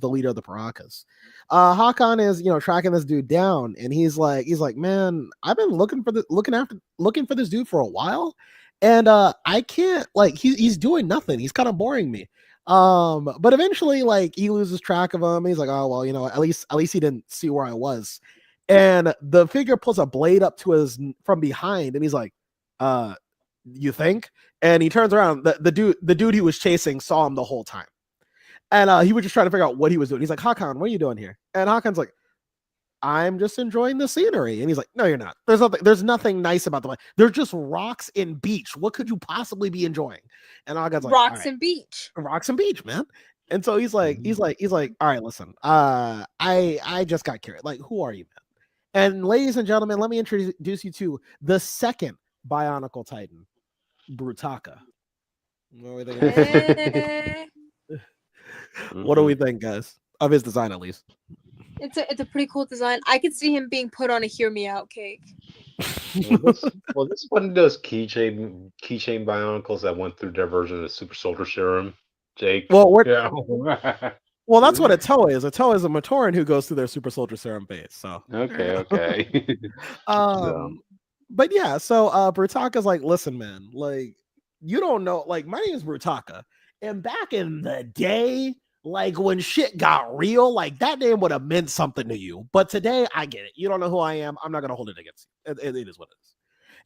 the leader of the Parakas. Hakan is, tracking this dude down, and he's like, man, I've been looking for this dude for a while, and I can't he's doing nothing. He's kind of boring me. But eventually, like he loses track of him. He's like, oh well, at least he didn't see where I was, and the figure pulls a blade up to his from behind, and he's like, you think? And he turns around. The dude he was chasing saw him the whole time, and he was just trying to figure out what he was doing. He's like, Hakan, what are you doing here? And Hakan's like, I'm just enjoying the scenery. And he's like, no, you're not. There's nothing nice about the place. There's just rocks and beach. What could you possibly be enjoying? And Hakan's like, all Rocks right, and beach. rocks and beach, man. And so he's like, all right, listen, I just got curious. Like, who are you, man? And ladies and gentlemen, let me introduce you to the second Bionicle Titan, Brutaka. What do we think? What do we think, guys? Of his design, at least. It's a pretty cool design. I could see him being put on a hear me out cake. Well, this one of those keychain Bionicles that went through their version of the Super Soldier Serum, Jake. Well, Yeah. well, that's what a Toa is. A Toa is a Matoran who goes through their Super Soldier Serum phase. So Okay. But yeah, so Brutaka's like, listen, man, like you don't know, like my name is Brutaka, and back in the day, like when shit got real, like that name would have meant something to you. But today, I get it. You don't know who I am. I'm not gonna hold it against you. It is what it is.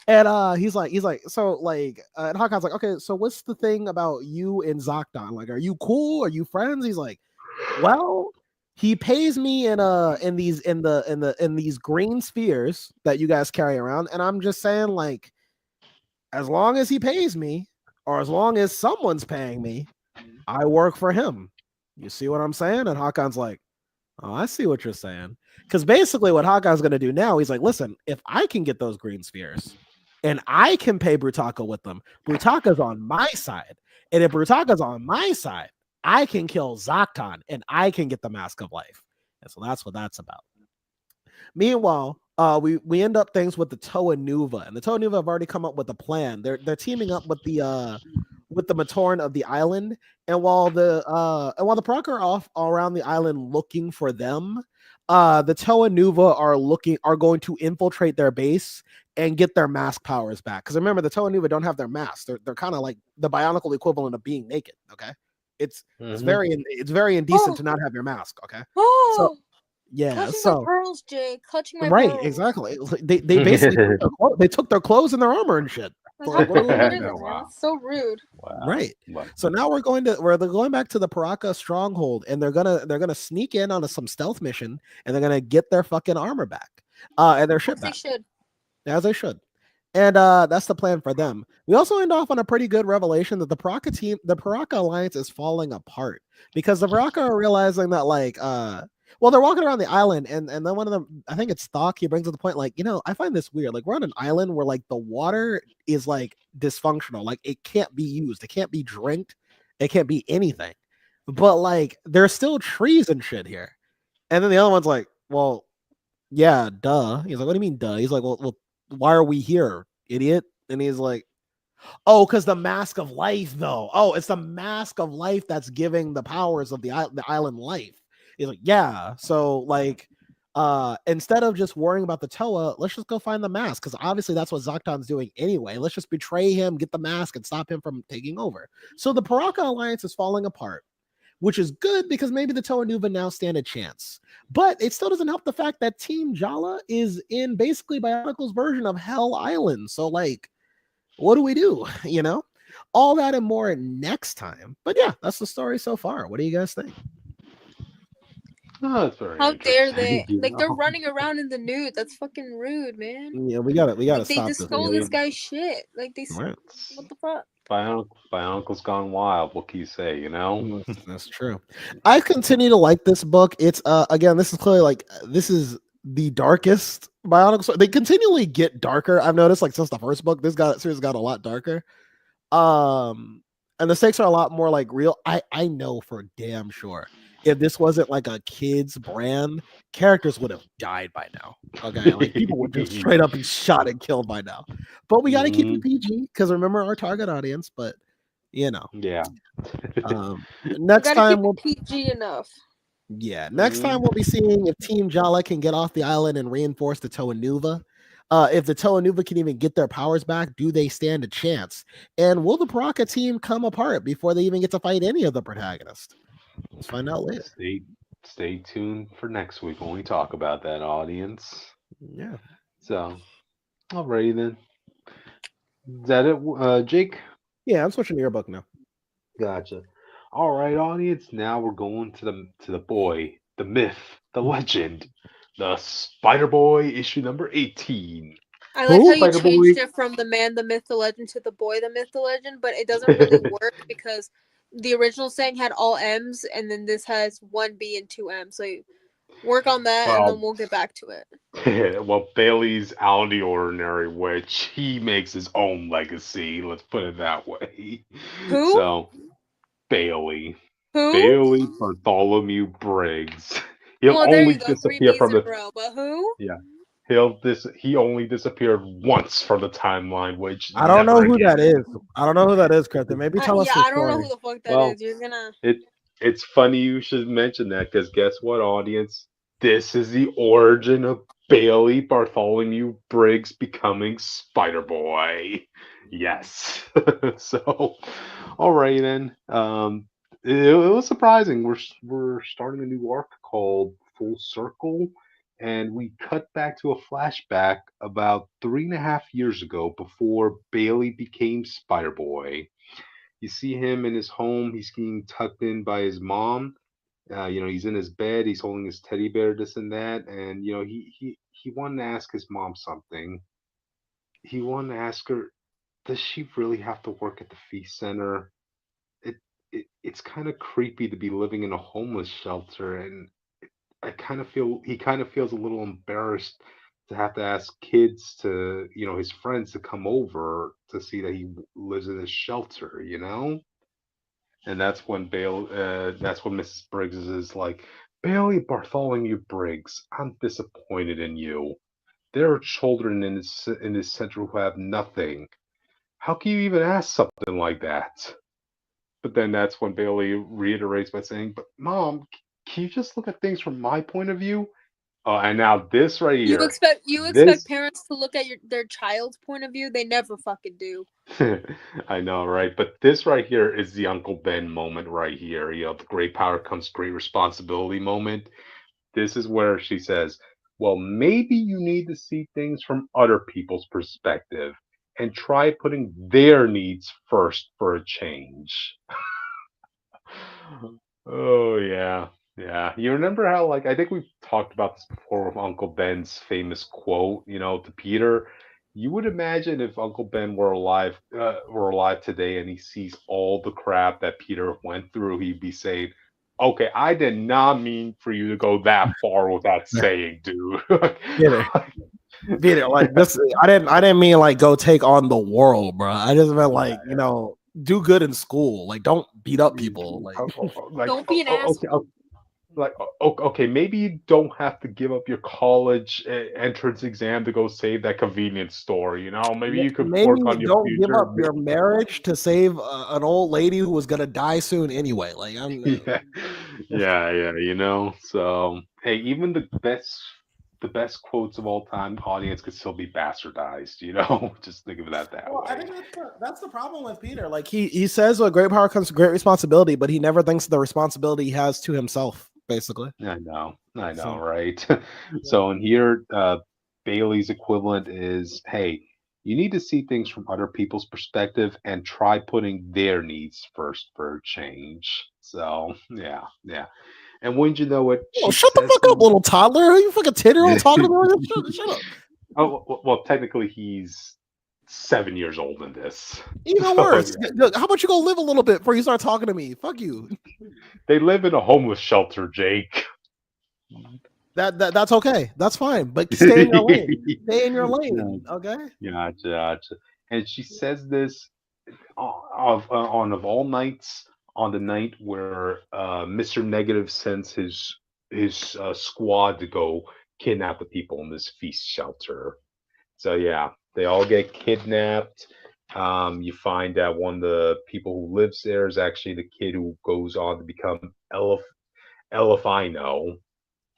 And he's like, so like, and Hakan's like, okay, so what's the thing about you and Zakdan? Like, are you cool? Are you friends? He's like, well, he pays me in these green spheres that you guys carry around, and I'm just saying, like, as long as he pays me, or as long as someone's paying me, I work for him. You see what I'm saying? And Hakan's like, oh, I see what you're saying. Because basically, what Hakan's going to do now, he's like, listen, if I can get those green spheres and I can pay Brutaka with them, Brutaka's on my side. And if Brutaka's on my side, I can kill Zaktan and I can get the Mask of Life. And so that's what that's about. Meanwhile, we end up things with the Toa Nuva, and the Toa Nuva have already come up with a plan. They're teaming up with the Matoran of the island, and while the Proc are off around the island looking for them, the Toa Nuva are going to infiltrate their base and get their mask powers back. Because remember, the Toa Nuva don't have their masks. They're kind of like the Bionicle equivalent of being naked. Okay, it's very indecent to not have your mask. Okay, so yeah, Clutching so my pearls, Jay. Clutching my right, pearls. exactly. They basically took their clothes and their armor and shit. Like, Like, how what are we dare doing? them, man? Wow. That's so rude. Wow. Right. Wow. So now they're going back to the Paraka stronghold, and they're gonna sneak in on some stealth mission, and they're gonna get their fucking armor back, and their shit As they back, should. as they should. And that's the plan for them. We also end off on a pretty good revelation that the Paraka alliance is falling apart because the Paraka are realizing that well, they're walking around the island, and then one of them, I think it's Stock, he brings up the point, like, I find this weird. Like, we're on an island where like the water is like dysfunctional, like it can't be used, it can't be drinked, it can't be anything. But like there's still trees and shit here. And then the other one's like, well, yeah, duh. He's like, what do you mean, duh? He's like, well, why are we here, idiot? And he's like, oh, because the mask of life, though. Oh, it's the mask of life that's giving the powers of the island life. He's like, yeah. So like, instead of just worrying about the Toa, let's just go find the mask, because obviously that's what Zaktan's doing anyway. Let's just betray him, get the mask, and stop him from taking over. So the Paraka alliance is falling apart, which is good because maybe the Toa Nuva now stand a chance. But it still doesn't help the fact that Team Jala is in basically Bionicle's version of Hell Island. So, like, what do we do? All that and more next time. But yeah, that's the story so far. What do you guys think? Oh, that's very How dare interesting. they? Like they're running around in the nude. That's fucking rude, man. Yeah, we gotta Like they stop just this. stole Really, this guy's shit. Like Right. what the fuck? Bionicle's gone wild. What can you say? You know. That's true. I continue to like this book. It's again, this is clearly like this is the darkest Bionicle. So they continually get darker. I've noticed like since the first book, this got series got a lot darker. Um, and the stakes are a lot more like real. I know for damn sure if this wasn't like a kid's brand, characters would have died by now. Okay, like people would just straight up be shot and killed by now. But we got to keep it Mhm. PG because remember our target audience. But you know, Yeah. um, We next gotta keep time it we'll PG enough. next time we'll be seeing if Team Jala can get off the island and reinforce the Toanuva. If the Toanuva can even get their powers back, do they stand a chance? And will the Baraka team come apart before they even get to fight any of the protagonists? Let's find out later. Stay stay tuned for next week when we talk about that, audience. Yeah. So, alrighty then. Is that it, Jake? Yeah, I'm switching to your book now. Gotcha. All right, audience. Now we're going to the boy, the myth, the legend, the Spider Boy issue number 18. I like how Who? you Spider Boy. changed it from the man, the myth, the legend to the boy, the myth, the legend, but it doesn't really work because the original saying had all M's and then this has one B and two M's. So you work on that and then Well, we'll get back to it. well, Bailey's out of the ordinary, which he makes his own legacy. Let's put it that way. Who? So, Bailey, Who? Bailey Bartholomew Briggs. He'll Well, there only you go. Three disappear B's from in a the row. But who? yeah. He only disappeared once from the timeline, which I don't know never who that again. is. I don't know who that is, Krypton. Maybe tell us Yeah, the I don't know who story. the fuck that Well, is. You're gonna. it it's funny you should mention that because guess what, audience? This is the origin of Bailey Bartholomew Briggs becoming Spider Boy. Yes. So, alright then. It was surprising. We're starting a new arc called Full Circle, and we cut back to a flashback about 3.5 years ago before Bailey became Spider Boy. You see him in his home. He's getting tucked in by his mom. He's in his bed. He's holding his teddy bear, this and that. And he wanted to ask his mom something. He wanted to ask her, does she really have to work at the feast center? It, it's kind of creepy to be living in a homeless shelter, and I kind of feel he kind of feels a little embarrassed to have to ask kids to, his friends to come over to see that he lives in this shelter, And that's when Mrs. Briggs is like, Bailey Bartholomew Briggs, I'm disappointed in you. There are children in this center who have nothing. How can you even ask something like that? But then that's when Bailey reiterates by saying, but mom, can you just look at things from my point of view? And now this right here, You expect this parents to look at their child's point of view? They never fucking do. I know, right? But this right here is the Uncle Ben moment right here. The great power comes great responsibility moment. This is where she says, well, maybe you need to see things from other people's perspective and try putting their needs first for a change. Oh yeah, yeah. You remember how I think we've talked about this before with Uncle Ben's famous quote, to Peter. You would imagine if Uncle Ben were alive today, and he sees all the crap that Peter went through, he'd be saying, "Okay, I did not mean for you to go that far with that saying, dude." Get it. Get it. Like this I didn't mean like go take on the world, bro. I just meant Yeah, like, do good in school. Like don't beat up yeah. people. Like Like, Don't be an okay, asshole. like okay, maybe you don't have to give up your college entrance exam to go save that convenience store. Maybe you could work maybe on your don't give future. up your marriage to save an old lady who was gonna die soon anyway. Like I'm Yeah, yeah. So hey, even the best quotes of all time, audience could still be bastardized. Just think of that Well, I way. think that's the problem with Peter. Like he says with great power comes great responsibility, but he never thinks the responsibility he has to himself, basically. I know, So right? yeah. So in here, Bailey's equivalent is, hey, you need to see things from other people's perspective and try putting their needs first for a change. So yeah, yeah. And wouldn't you know it, Oh, she shut the says fuck up, little toddler. Are you fucking 10-year-old talking to me like this? Shut up. oh well, technically he's 7 years old in this. Even So worse. yeah. How about you go live a little bit before you start talking to me? Fuck you. They live in a homeless shelter, Jake. That's okay. That's fine. But stay in your lane. Stay in your lane. Okay. Gotcha, gotcha. And she says this of all nights, on the night where Mr. Negative sends his squad to go kidnap the people in this feast shelter. So yeah, they all get kidnapped. You find that one of the people who lives there is actually the kid who goes on to become Elephino.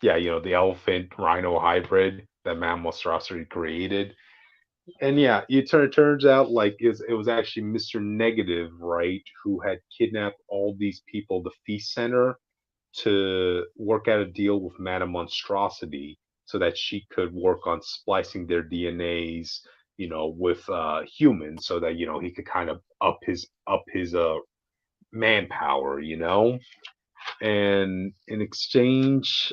Yeah, the elephant rhino hybrid that Man Monstrosity created. And yeah, turns out like it was actually Mr. Negative, right, who had kidnapped all these people, at the feast center, to work out a deal with Madame Monstrosity so that she could work on splicing their DNAs, with humans, so that he could kind of up his manpower. And in exchange,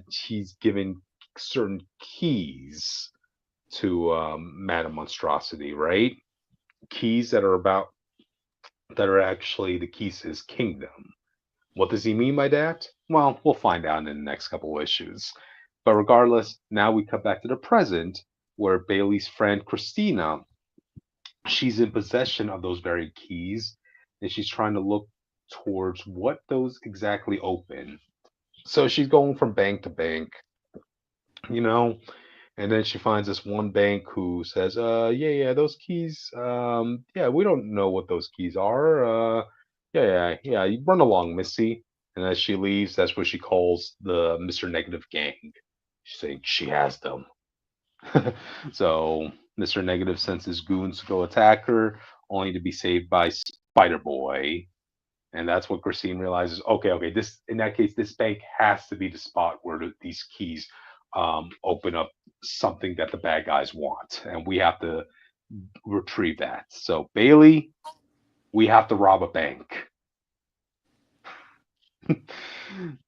he's given certain keys to Madame Monstrosity, right? Keys that are actually the keys to his kingdom. What does he mean by that? Well, we'll find out in the next couple of issues. But regardless, now we come back to the present, where Bailey's friend Christina, she's in possession of those very keys, and she's trying to look towards what those exactly open. So she's going from bank to bank, you know, and then she finds this one bank who says, yeah, those keys, yeah, we don't know what those keys are. Yeah, you run along, Missy. And as she leaves, that's where she calls the Mr. Negative gang. She's saying she has them. So Mr. Negative sends his goons to go attack her, only to be saved by Spider Boy. And that's what Christine realizes. Okay, this in that case, this bank has to be the spot where these keys open up something that the bad guys want, and we have to retrieve that. So Bailey, we have to rob a bank.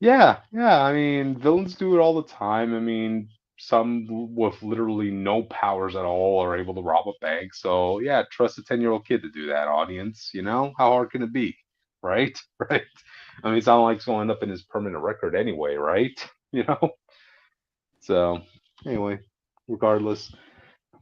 Yeah. I mean, villains do it all the time. I mean, some with literally no powers at all are able to rob a bank. So yeah, trust a 10-year-old kid to do that. Audience, how hard can it be, right? Right. I mean, it's not like it's going to end up in his permanent record anyway, right? You know. So anyway, regardless,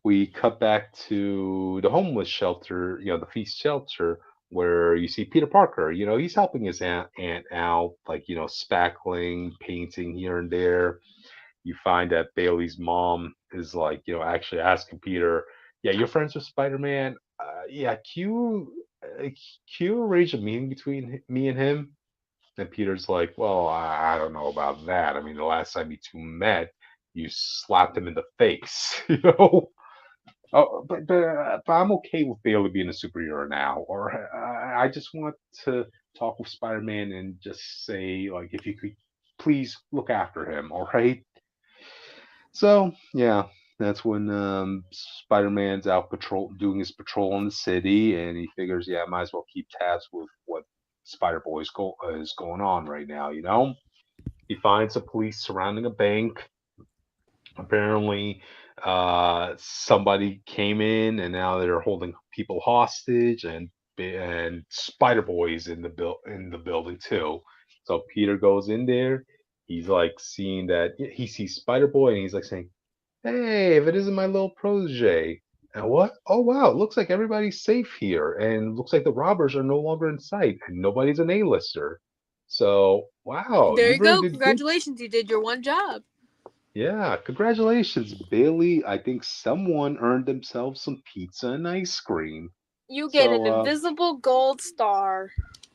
we cut back to the homeless shelter, the feast shelter, where you see Peter Parker. He's helping his aunt out, like, spackling, painting here and there. You find that Bailey's mom is like, actually asking Peter, yeah, you're friends with Spider-Man. Yeah, Q arrange a meeting between me and him. And Peter's like, well, I don't know about that. I mean, the last time you two met, you slapped him in the face, Oh, but I'm okay with Bailey being a superhero now. Or I just want to talk with Spider-Man and just say, like, if you could please look after him, all right? So yeah, that's when Spider-Man's out doing his patrol in the city, and he figures, yeah, I might as well keep tabs with what is going on right now. He finds the police surrounding a bank. Apparently, somebody came in, and now they're holding people hostage, and Spider Boy's in the building too. So Peter goes in there. He's like seeing that he sees Spider Boy, and he's like saying, "Hey, if it isn't my little protege." And what? Oh wow! It looks like everybody's safe here, and looks like the robbers are no longer in sight, and nobody's an A-lister. So wow, There you you really go. did good. Congratulations, you did your one job. Yeah, congratulations, Bailey. I think someone earned themselves some pizza and ice cream. You get an So, invisible gold star.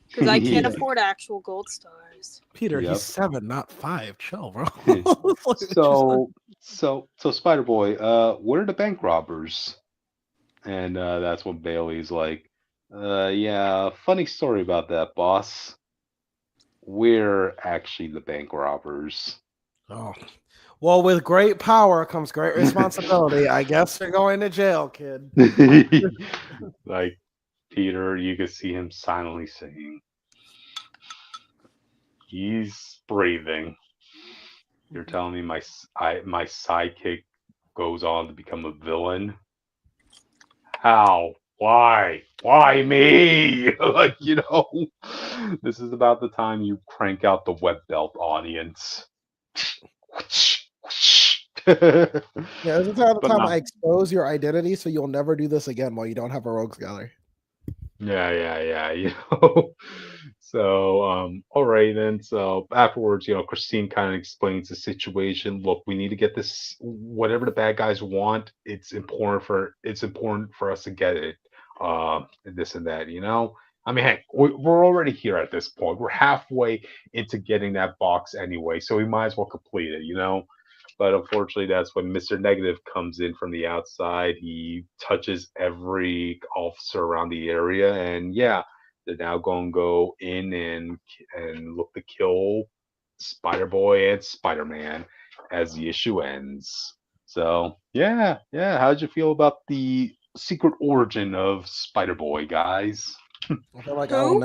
Because I can't yeah, afford actual gold stars. Peter, he's yep. 7, not 5. Chill, bro. So, so Spider Boy, where are the bank robbers? And that's when Bailey's like, yeah, funny story about that, boss. We're actually the bank robbers. Oh. Well, with great power comes great responsibility. I guess you're going to jail, kid. Like Peter, you could see him silently saying, He's breathing. You're telling me my sidekick goes on to become a villain? How? Why? Why me? Like, this is about the time you crank out the web belt audience. But Yeah, this is around the time I no. expose your identity, so you'll never do this again while you don't have a rogues gallery. Yeah. So, all right then. So afterwards, Christine kind of explains the situation. Look, we need to get this. Whatever the bad guys want, it's important for us to get it. And this and that. I mean, heck, we're already here at this point. We're halfway into getting that box anyway, so we might as well complete it. But unfortunately, that's when Mr. Negative comes in from the outside. He touches every officer around the area, and yeah, they're now going to go in and look to kill Spider Boy and Spider Man as the issue ends. So yeah. How'd you feel about the secret origin of Spider Boy, guys? I feel like Who?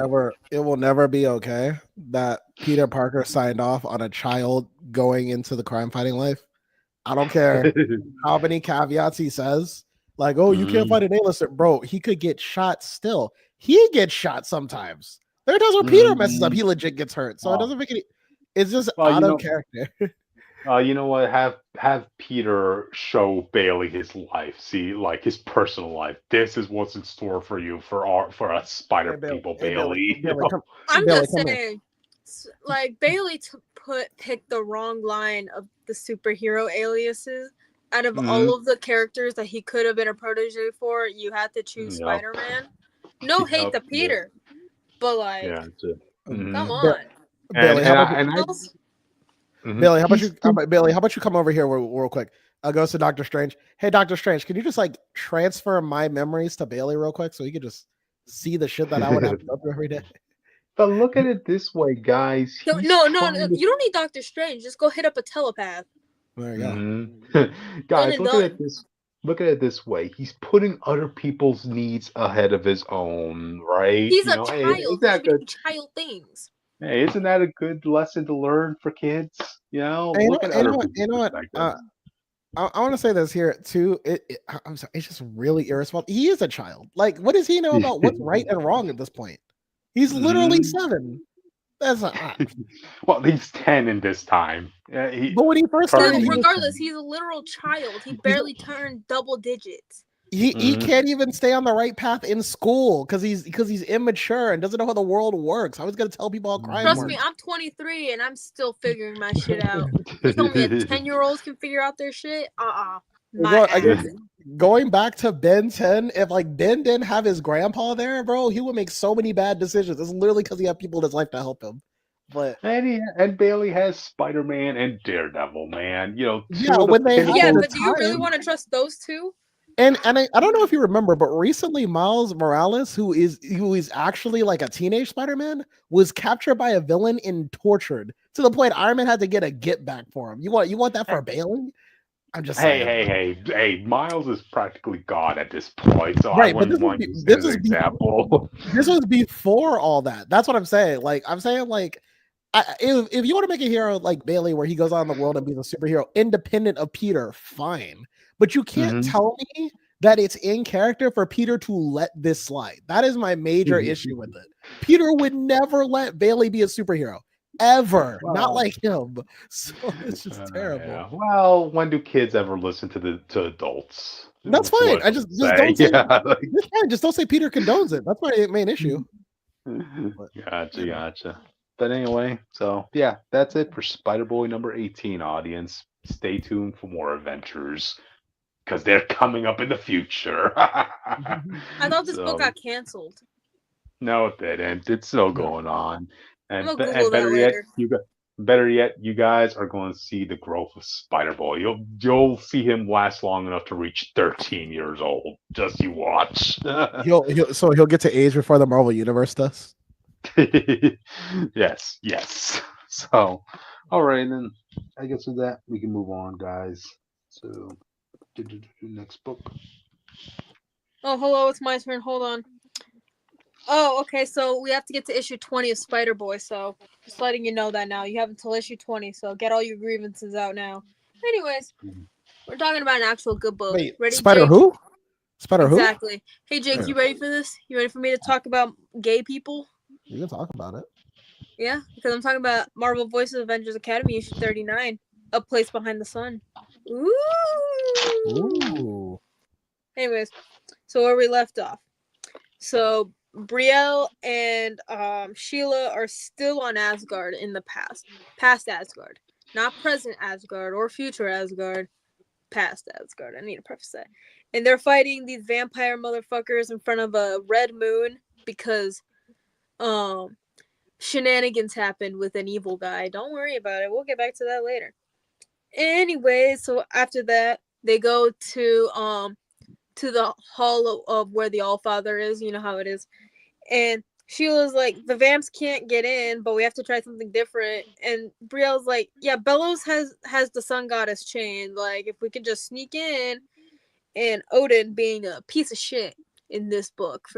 it will never be okay that Peter Parker signed off on a child going into the crime fighting life. I don't care how many caveats he says. Like, oh, you can't Mhm, fight an A-lister. Bro, he could get shot still. He gets shot sometimes. There are times where Peter messes up. mhm. He legit gets hurt. So it Well, doesn't make any it's just well, out of character. You know what? Have Peter show Bailey his life. See, like his personal life. This is what's in store for you for us Hey spider Bailey, people, hey Bailey, Bailey. Bailey, come I'm Bailey, just come here. saying, like Bailey picked the wrong line of the superhero aliases. Out of Hmm. all of the characters that he could have been a protege for, you had to choose Yep. Spider-Man. No hate Yep. to Yep. Peter, but like, Yeah. Hmm. come Ba- on. And Bailey, how and about I you? and I. Else? Mhm. Bailey, He's Bailey, how about you come over here real quick? I'll go to Doctor Strange. Hey, Doctor Strange, can you just like transfer my memories to Bailey real quick so he could just see the shit that I would have to go through every day? But look at it this way, guys. No, He's no. trying to. You don't need Doctor Strange. Just go hit up a telepath. There you go. Hmm. Done Guys, and done. look at it this way. He's putting other people's needs ahead of his own, right? He's a Hey, child. He should be doing child things. isn't that a good lesson to learn for kids? And Look at other people's you know what? perspectives. I want to say this here too. I'm sorry, it's just really irresponsible. He is a child. Like, what does he know about what's right and wrong at this point? He's literally Mhm. 7. That's a, Well, he's 10 in this time. He but when he first started, Still, he currently was he's regardless, 10. he's a literal child. He he's barely turned double digits. he Mhm. can't even stay on the right path in school because he's immature and doesn't know how the world works. How he's gonna tell people how crime Trust me, Mhm. works? I'm 23 and I'm still figuring my shit out. You tell me a 10-year-old can figure out their shit? My Again, ass. going back to Ben 10, if like Ben didn't have his grandpa there, bro, he would make so many bad decisions. It's literally because he had people in his life to help him. But And Bailey has Spider-Man and Daredevil, man. yeah, Two of the when they had Yeah, pinnacle. the but do you really time, want to trust those two? and I don't know if you remember, but recently Miles Morales, who is actually like a teenage Spider-Man, was captured by a villain and tortured to the point Iron Man had to get a get back for him. You want that for Bailey? I'm just Hey, saying. hey, hey, hey! Miles is practically God at this point, so I Right, but wouldn't want to use him as an example. this was before all that. That's what I'm saying. Like I'm saying, like if you want to make a hero like Bailey, where he goes out in the world and being a superhero independent of Peter, fine. But you can't Mhm. tell me that it's in character for Peter to let this slide. That is my major issue with it. Peter would never let Bailey be a superhero ever, not Well, like him. So it's just terrible. yeah. Well, when do kids ever listen to adults? That's That's fine. what I I would just say. don't say Yeah. that's fine. Just don't say Peter condones it. That's my main issue. But Gotcha, you know. gotcha. But anyway, so yeah, that's it for Spider Boy number 18, audience. Stay tuned for more adventures because they're coming up in the future. I thought this book So got canceled. no, it didn't. It's still No. going on, I'm and gonna Google that better yet, later. you guys are going to see the growth of Spider Boy. You'll see him last long enough to reach 13 years old. Just you watch. He'll get to age before the Marvel Universe does. Yes, yes. So, all right, then I guess with that we can move on, guys. So, next book. Oh, hello, it's my turn. Hold on. Oh, okay. So we have to get to issue 20 of Spider Boy. So just letting you know that now. You have until issue 20. So get all your grievances out now. Anyways, we're talking about an actual good book. Wait, Ready, Spider Jake? who? Spider who? Exactly. Hey, Jake, Yeah, you ready for this? You ready for me to talk about gay people? you can talk about it. Yeah, because I'm talking about Marvel Voices Avengers Academy issue 39, A Place Behind the Sun. Ooh. Ooh. Anyways, so where we left off. So Brielle and Sheila are still on Asgard in the past Asgard, not present Asgard or future Asgard, past Asgard. I need to preface that. And they're fighting these vampire motherfuckers in front of a red moon because shenanigans happened with an evil guy. Don't worry about it. We'll get back to that later. Anyway, so after that, they go to the hall of where the Allfather is. You know how it is. And Sheila's like, the vamps can't get in, but we have to try something different. And Brielle's like, yeah, Bellows has the sun goddess chain. Like, if we can just sneak in, and Odin being a piece of shit in this book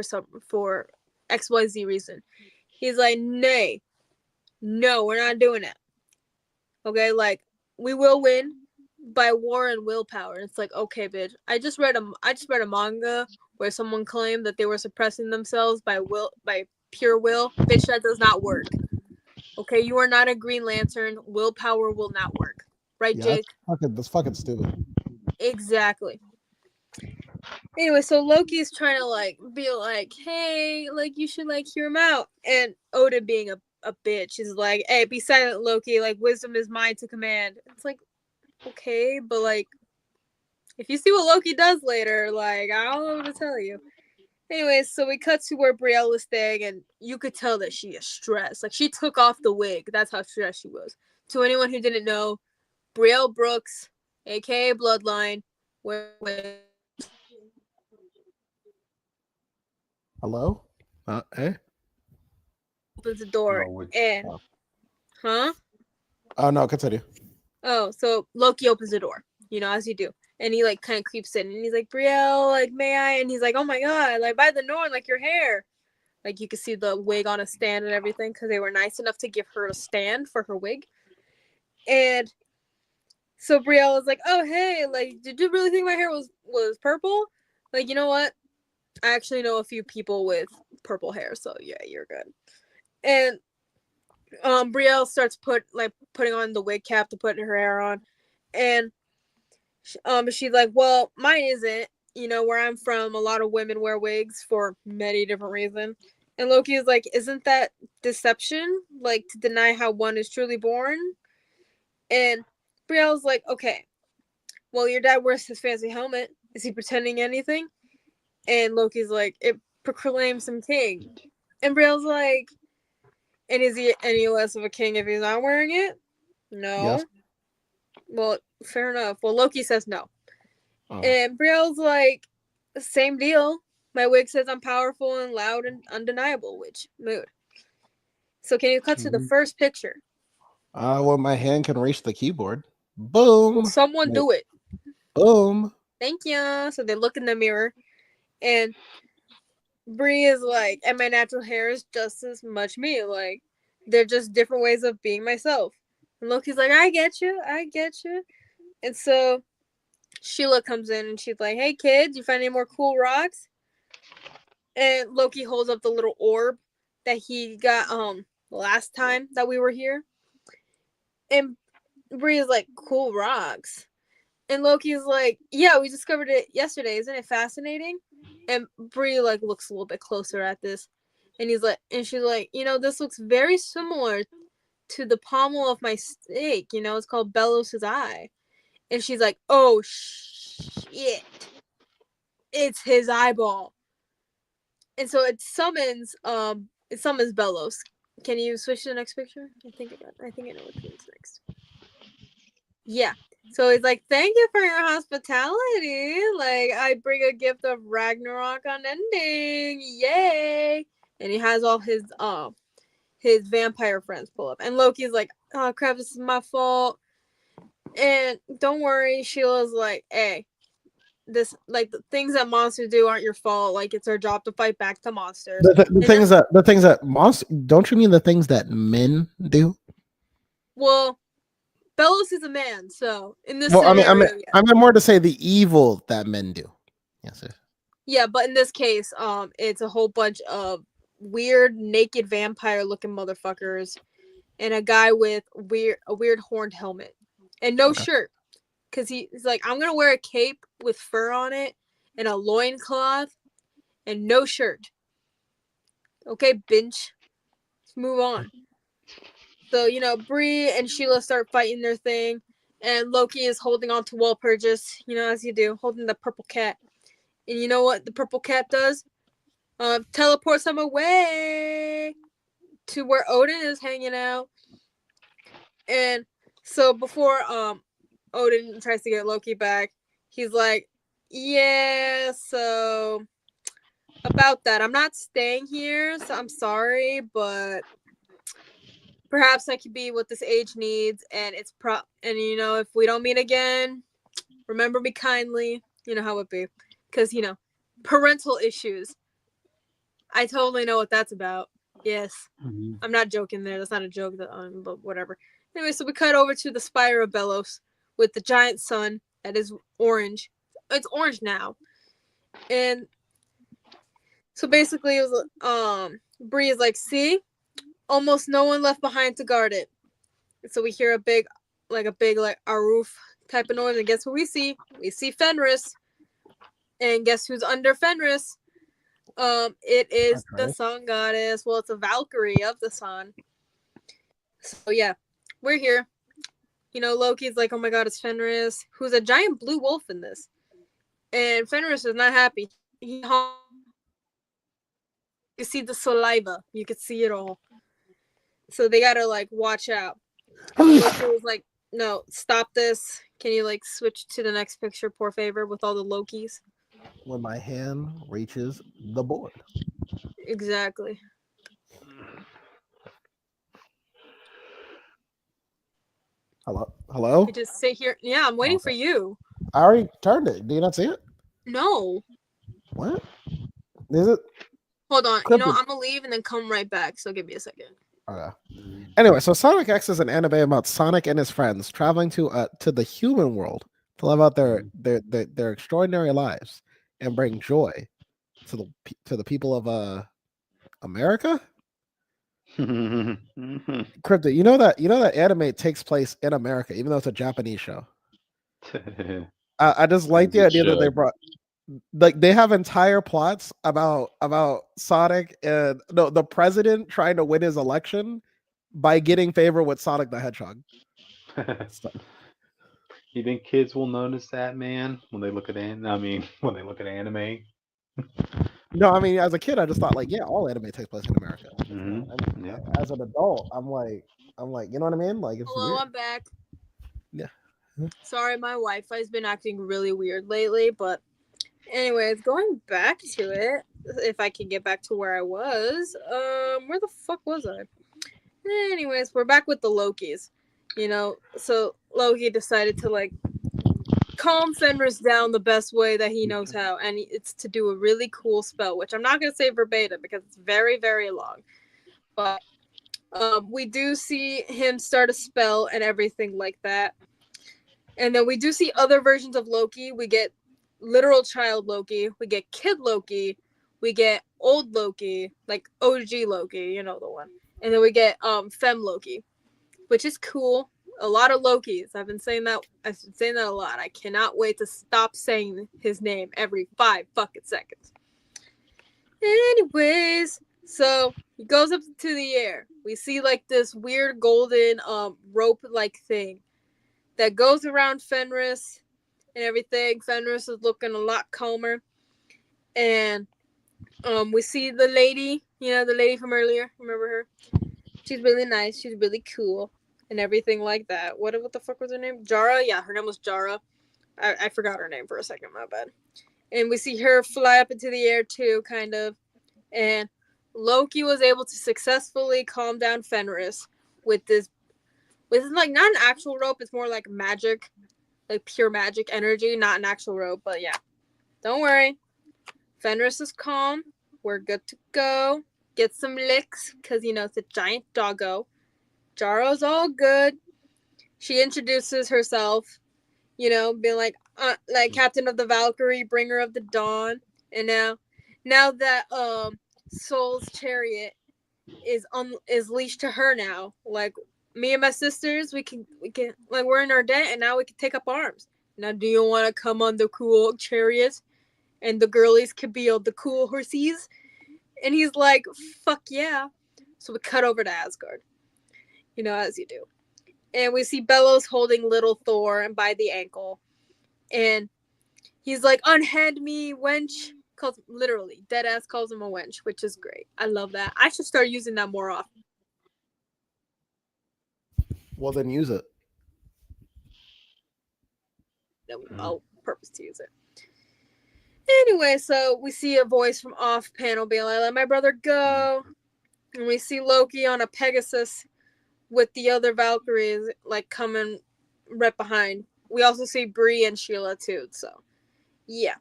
for XYZ reason. He's like, nay, no, we're not doing that. Okay, like we will win by war and willpower. And it's like, okay, bitch. I just read a manga where someone claimed that they were suppressing themselves by pure will. Bitch, that does not work. Okay, you are not a Green Lantern. Willpower will not work. Right, Yeah, Jake? that's fucking stupid. Exactly. Anyway, so Loki's trying to like be like, hey, like you should like hear him out. And Odin being a bitch is like, hey, be silent, Loki, like wisdom is mine to command. It's like, okay, but like if you see what Loki does later, like I don't know what to tell you. Anyways, so we cut to where Brielle is staying, and you could tell that she is stressed. Like she took off the wig. That's how stressed she was. To anyone who didn't know, Brielle Brooks, aka Bloodline, where Hello? Hey? opens the door Oh, which and huh? Oh no, continue. Oh, so Loki opens the door, as you do. And he like kind of creeps in and he's like, Brielle, like, may I? And he's like, oh my god, like by the Norn, like your hair. Like you could see the wig on a stand and everything because they were nice enough to give her a stand for her wig. And so Brielle was like, oh hey, like, did you really think my hair was purple? Like, you know what? I actually know a few people with purple hair, so yeah, you're good. And Brielle starts putting on the wig cap to put her hair on, and she's like, well, mine isn't. Where I'm from, a lot of women wear wigs for many different reasons. And Loki is like, isn't that deception? Like to deny how one is truly born? And Brielle's like, okay, well, your dad wears his fancy helmet. Is he pretending anything? And Loki's like, it proclaims him king. And Brielle's like, and is he any less of a king if he's not wearing it? Yes. No. Well, fair enough. Well, Loki says no. Oh. And Brielle's like, same deal. My wig says I'm powerful and loud and undeniable, which mood. So can you cut to the first picture? Well, my hand can reach the keyboard. Will Boom. someone do it? Boom. Thank you. So they look in the mirror, and Brie is like, and my natural hair is just as much me. Like, they're just different ways of being myself. And Loki's like, I get you. I get you. And so Sheila comes in and she's like, hey, kids, you find any more cool rocks? And Loki holds up the little orb that he got last time that we were here. And Brie is like, cool rocks. And Loki's like, yeah, we discovered it yesterday. Isn't it fascinating? And Brie like looks a little bit closer at this. And she's like, this looks very similar to the pommel of my stake. It's called Bellows' eye. And she's like, oh shit. It's his eyeball. And so it summons Bellows. Can you switch to the next picture? I think I know what means next. Yeah. So he's like, thank you for your hospitality. Like, I bring a gift of Ragnarok unending. Yay. And he has all his vampire friends pull up. And Loki's like, oh crap, this is my fault. And don't worry, Sheila's like, hey, this like the things that monsters do aren't your fault. Like it's our job to fight back to monsters. The things that monster, don't you mean the things that men do? Well, Bellows is a man, so in this Well, scenario, yeah. I meant more to say the evil that men do. Yes, sir. Yeah, but in this case, it's a whole bunch of weird naked vampire looking motherfuckers and a guy with a weird horned helmet and no shirt. Cause he's like, I'm gonna wear a cape with fur on it and a loincloth and no shirt. Okay, binge. Let's move on. So, Bree and Sheila start fighting their thing, and Loki is holding on to Walpurgis, as you do, holding the purple cat. And you know what the purple cat does? Teleports him away to where Odin is hanging out. And so before Odin tries to get Loki back, he's like, yeah, so about that, I'm not staying here, so I'm sorry, but perhaps I could be what this age needs, and if we don't meet again, remember me kindly. You know how it be, because parental issues. I totally know what that's about. Yes, I'm not joking there. That's not a joke, but whatever. Anyway, so we cut over to the Spire of Belos with the giant sun that is orange. It's orange now, and so basically, it was Bree is like, see, almost no one left behind to guard it. So we hear a big Aruf type of noise, and guess what we see? We see Fenris, and guess who's under Fenris? It is the sun goddess. Well, it's a Valkyrie of the sun. So yeah, we're here. Loki's like, oh my god, it's Fenris, who's a giant blue wolf in this, and Fenris is not happy. You see the saliva. You could see it all. So they gotta watch out. Loki was like, no, stop this. Can you switch to the next picture, poor favor, with all the Lokis? When my hand reaches the board. Exactly. Hello? You just sit here. Yeah, I'm waiting for you. I already turned it. Do you not see it? No. What? Is it? Hold on. I'm gonna leave and then come right back. So give me a second. Okay. Anyway, so Sonic X is an anime about Sonic and his friends traveling to the human world to live out their extraordinary lives and bring joy to the people of America. Crypto, you know that anime takes place in America, even though it's a Japanese show. I just like the idea that they brought, they have entire plots about Sonic and the president trying to win his election by getting favor with Sonic the Hedgehog. You think kids will notice that, man, when they look at when they look at anime? No, I mean, as a kid, I just thought all anime takes place in America. Yeah. As an adult, I'm like, you know what I mean? It's hello, weird. I'm back. Yeah. Sorry, my Wi-Fi's been acting really weird lately, but anyways, going back to it, if I can get back to where I was, where the fuck was I? Anyways, we're back with the Lokis. So Loki decided to calm Fenris down the best way that he knows how, and it's to do a really cool spell, which I'm not going to say verbatim because it's very, very long. But we do see him start a spell and everything like that. And then we do see other versions of Loki. We get literal child Loki. We get kid Loki. We get old Loki, like OG Loki, the one. And then we get Fem Loki, which is cool. A lot of Lokis. I've been saying that a lot. I cannot wait to stop saying his name every 5 fucking seconds. Anyways, so he goes up to the air. We see this weird golden rope thing that goes around Fenris and everything. Fenris is looking a lot calmer. And we see the lady, the lady from earlier. Remember her? She's really nice. She's really cool. And everything like that. What the fuck was her name? Jara? Yeah, her name was Jara. I forgot her name for a second, my bad. And we see her fly up into the air too, kind of. And Loki was able to successfully calm down Fenris with not an actual rope, it's more like magic, like pure magic energy, not an actual rope, but yeah. Don't worry. Fenris is calm. We're good to go. Get some licks, because, it's a giant doggo. Jaro's all good. She introduces herself, being like Captain of the Valkyrie, Bringer of the Dawn. And now that Soul's chariot is leashed to her now, like, me and my sisters, we can like, we're in our debt, and now we can take up arms. Now, do you want to come on the cool chariot? And the girlies could be on the cool horses? And he's like, fuck yeah. So we cut over to Asgard, as you do. And we see Bellows holding little Thor and by the ankle. And he's like, unhand me, wench. Literally, deadass calls him a wench, which is great. I love that. I should start using that more often. Well, then use it. I'll purpose to use it. Anyway, so we see a voice from off panel being like, let my brother go. And we see Loki on a Pegasus with the other Valkyries, like, coming right behind. We also see Bree and Sheila too, so yeah.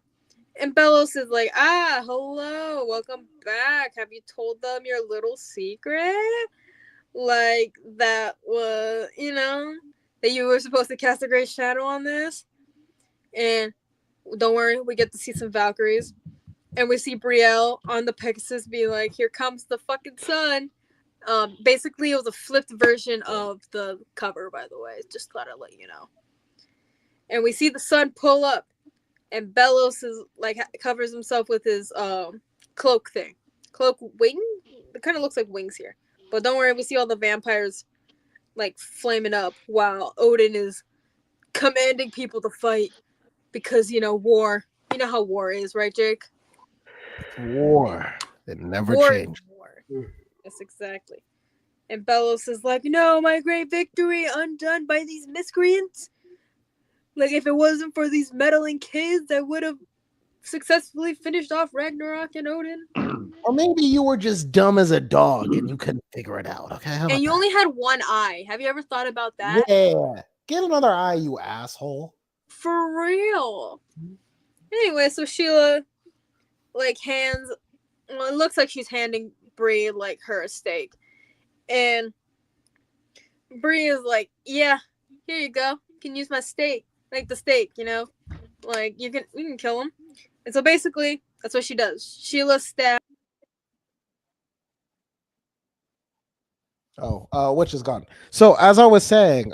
And Bellows is like, hello, welcome back. Have you told them your little secret? Like, that was, that you were supposed to cast a great shadow on this? And don't worry, we get to see some Valkyries. And we see Brielle on the Pegasus be like, here comes the fucking sun. Basically, it was a flipped version of the cover, by the way. Just thought I'd let you know. And we see the sun pull up. And Bellows is like covers himself with his cloak thing. Cloak wing? It kind of looks like wings here. But don't worry, we see all the vampires like flaming up while Odin is commanding people to fight. Because, war. You know how war is, right, Jake? War. It never changed. War. Yes, exactly. And Bellows is like, no, my great victory undone by these miscreants. Like, if it wasn't for these meddling kids, I would have successfully finished off Ragnarok and Odin. Or maybe you were just dumb as a dog and you couldn't figure it out. Okay, and you only had one eye. Have you ever thought about that? Yeah, get another eye, you asshole. For real. Anyway, so Sheila, like, hands. Well, it looks like she's handing Bree like her steak, and Bree is like, "Yeah, here you go. You can use my steak, like the steak, like you can kill him." And so basically, that's what she does. Sheila stabs. Which is gone. So as I was saying,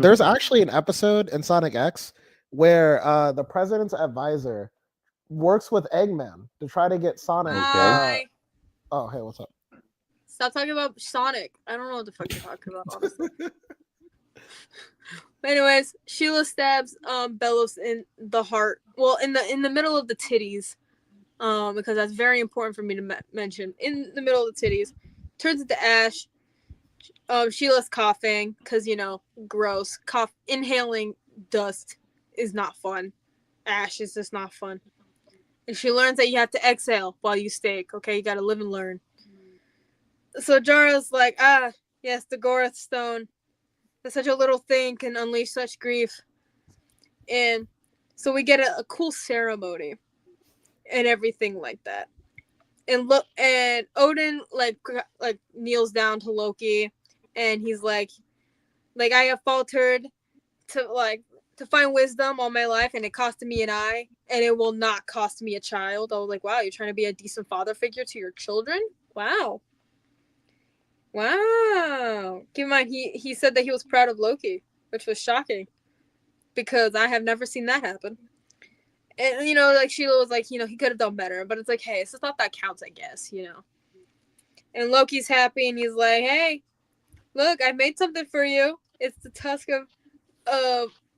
there's actually an episode in Sonic X where the president's advisor works with Eggman to try to get Sonic. Hi. Oh, hey, what's up? Stop talking about Sonic. I don't know what the fuck you're talking about, honestly. Anyways, Sheila stabs Bellows in the heart. Well, in the middle of the titties, because that's very important for me to mention. In the middle of the titties, turns into ash. Sheila's coughing because gross. Inhaling dust is not fun. Ash is just not fun. And she learns that you have to exhale while you steak. Okay, you gotta live and learn. So Jara's like, yes, the Gorath Stone. That such a little thing can unleash such grief. And so we get a cool ceremony and everything like that. And Odin like kneels down to Loki, and he's like I have faltered to find wisdom all my life, and it costed me an eye, and it will not cost me a child. I was like, wow, you're trying to be a decent father figure to your children? Wow. Keep in mind, he said that he was proud of Loki, which was shocking, because I have never seen that happen. And, like, Sheila was like, he could have done better, but it's like, hey, it's just not that counts, I guess, And Loki's happy, and he's like, hey, look, I made something for you. It's the tusk of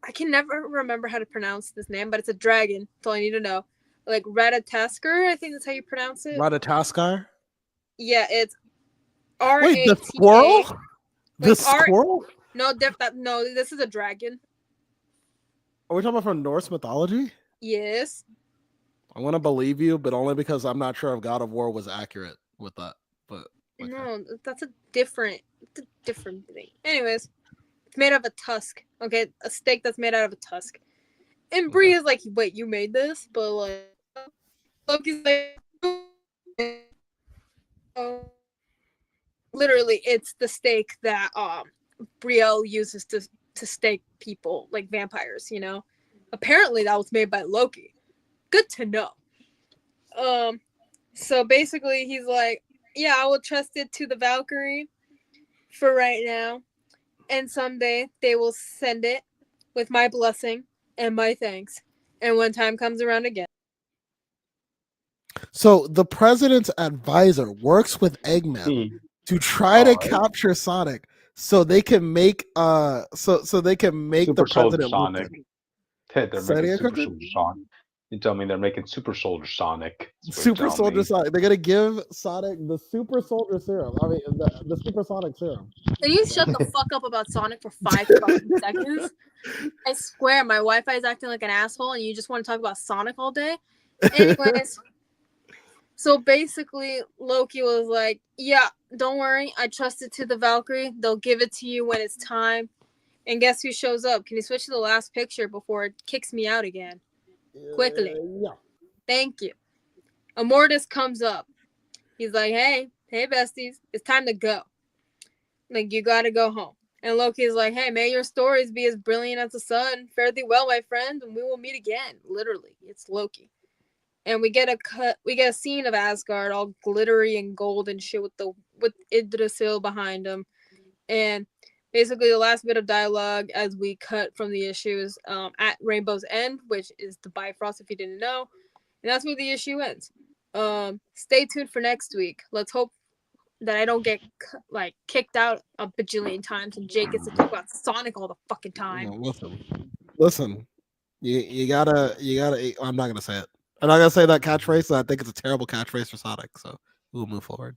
I can never remember how to pronounce this name, but it's a dragon. That's all I need to know. Like Ratataskar, I think that's how you pronounce it. Ratataskar? Yeah, it's R-A-T-A. Wait, the squirrel? The squirrel? No, this is a dragon. Are we talking about from Norse mythology? Yes. I want to believe you, but only because I'm not sure if God of War was accurate with that. But okay. No, that's a different thing. Anyways, it's made out of a tusk. Okay, a steak that's made out of a tusk. And Bree is like, wait, you made this? But like, Loki's like, oh, literally, it's the stake that Brielle uses to stake people like vampires. Apparently that was made by Loki. Good to know. So basically, he's like, yeah, I will trust it to the Valkyrie for right now, and someday they will send it with my blessing and my thanks. And when time comes around again. So the president's advisor works with Eggman to try to capture Sonic so they can make so they can make Super the Soldier president look Sonic. good. They're Say it making again, Super Cryptid? Soldier Sonic. You tell me they're making Super Soldier Sonic. That's what you're Super telling Soldier me. Sonic. They're gonna give Sonic the Super Soldier Serum. I mean the Super Sonic Serum. Can you shut the fuck up about Sonic for 5 fucking seconds? I swear, my Wi-Fi is acting like an asshole, and you just want to talk about Sonic all day. Anyways, so basically, Loki was like, "Yeah, don't worry, I trust it to the Valkyrie. They'll give it to you when it's time." And guess who shows up? Can you switch to the last picture before it kicks me out again? Quickly. Yeah. Thank you. Immortus comes up. He's like, hey besties, it's time to go. Like, you gotta go home. And Loki's like, hey, may your stories be as brilliant as the sun. Fare thee well, my friend, and we will meet again. Literally, it's Loki. And we get a scene of Asgard all glittery and gold and shit with Yggdrasil behind him. And basically the last bit of dialogue as we cut from the issues at Rainbow's End, which is the Bifrost if you didn't know. And that's where the issue ends. Stay tuned for next week. Let's hope that I don't get kicked out a bajillion times and Jake gets to talk about Sonic all the fucking time. No, listen. You gotta. I'm not gonna say it. I'm not gonna say that catchphrase. I think it's a terrible catchphrase for Sonic. So we'll move forward.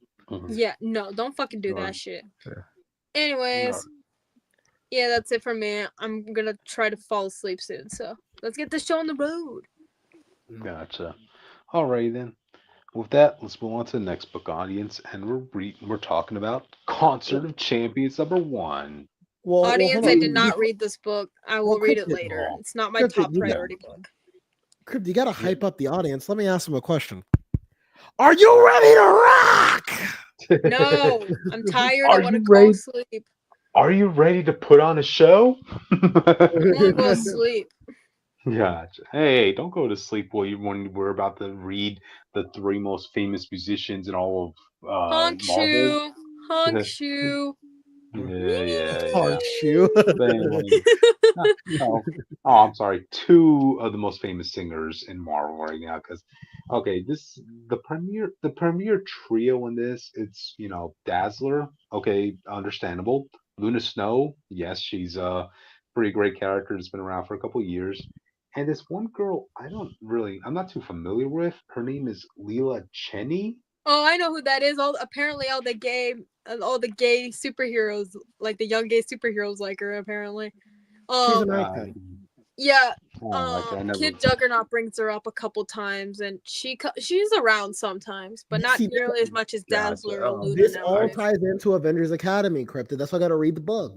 Yeah, no, don't fucking do that shit. Anyways, yeah, that's it for me. I'm gonna try to fall asleep soon. So let's get this show on the road. Gotcha. Alrighty then. With that, let's move on to the next book, audience, and we're talking about Concert of Champions #1. Well, audience, I did not read this book. I will read it later. It's not my top priority book. Crypt, you gotta hype up the audience. Let me ask them a question. Are you ready to rock? No, I'm tired. I want to go sleep. Are you ready to put on a show? I want to go sleep. Gotcha. Hey, don't go to sleep when we're about to read the 3 most famous musicians in all of Marvel. Honkshoe. Yeah. Shoe. Oh, I'm sorry. 2 of the most famous singers in Marvel right now. Because, okay, the premier trio in this. It's Dazzler. Okay, understandable. Luna Snow. Yes, she's a pretty great character. That's been around for a couple years. And this one girl, I'm not too familiar with. Her name is Leela Cheney. Oh, I know who that is. Apparently all the gay superheroes, like the young gay superheroes, like her. Apparently, she's an icon. Yeah, Kid Juggernaut brings her up a couple times, and she's around sometimes, but not nearly as much as Dazzler or Luna. This all ties into Avengers Academy, Cryptid. That's why I got to read the book.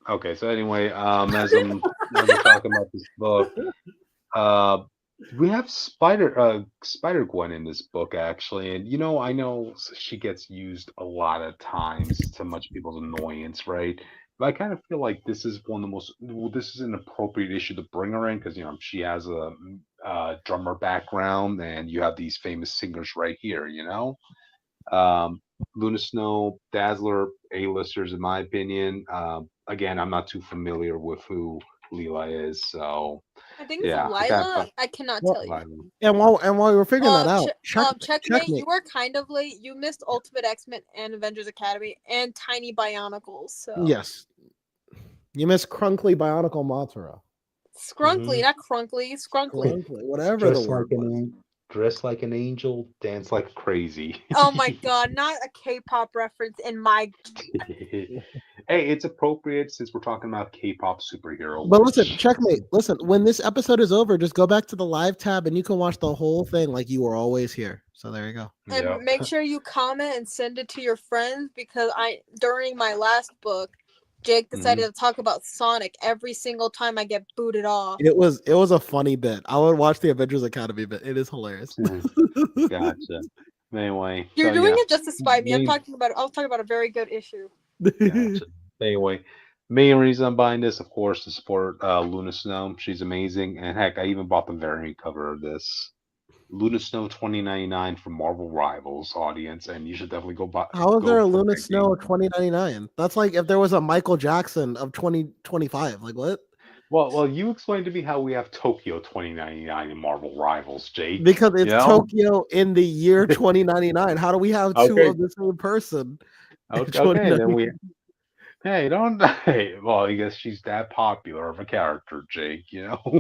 Okay, so anyway, as I'm talking about this book, we have Spider Gwen in this book actually, and I know she gets used a lot of times to much people's annoyance, right? But I kind of feel like this is this is an appropriate issue to bring her in because she has a drummer background, and you have these famous singers right here, Luna Snow, Dazzler, A-listers in my opinion. Again, I'm not too familiar with who Leela is, so I think it's Lila. I cannot tell you. And while we're figuring that out, checkmate, you were kind of late. You missed Ultimate X-Men and Avengers Academy and Tiny Bionicles. So yes, you missed Crunkly Bionicle Mothra. Scrunkly, not Crunkly, Scrunkly. Whatever the word was. Dress like an angel, dance like crazy. Oh my god, not a K-pop reference in my. Hey, it's appropriate since we're talking about K-pop superhero. But listen, checkmate. Listen, when this episode is over, just go back to the live tab and you can watch the whole thing like you were always here. So there you go. And make sure you comment and send it to your friends because during my last book, Jake Hmm. decided to talk about Sonic every single time I get booted off. It was a funny bit. I would watch the Avengers Academy bit. It is hilarious. Gotcha. Anyway, You're so doing yeah, it just to spite me. main I was talking about a very good issue. gotcha. Anyway, main reason I'm buying this, of course, to support Luna Snow. She's amazing, and heck, I even bought the variant cover of this. Luna Snow 2099 from Marvel Rivals audience, and you should definitely How is there go a for Luna picking. Snow 2099? That's like if there was a Michael Jackson of 2025. Like what? Well, you explained to me how we have Tokyo 2099 in Marvel Rivals, Jake. Because You it's know? Tokyo in the year 2099. How do we have two Okay, of the same person in okay, then 2099? we. Hey, don't. Hey, well, I guess she's that popular of a character, Jake.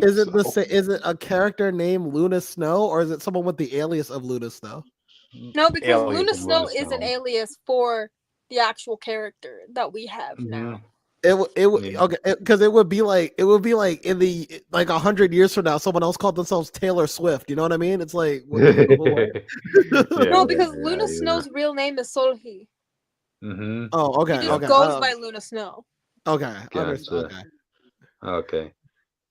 Is it the So same? Is it a character named Luna Snow, or is it someone with the alias of Luna Snow? No, because alias Luna of Luna Snow is an Snow. alias for the actual character that we have Hmm. now. Yeah. Okay, because it would be like in the like 100 years from now, someone else called themselves Taylor Swift. You know what I mean? It's like what? Yeah, No, yeah, because yeah, Luna yeah. Snow's real name is Solhi. Hmm. Oh, She okay, just Yeah, okay, goes by Luna Snow. okay, understand. gotcha. Okay, Okay.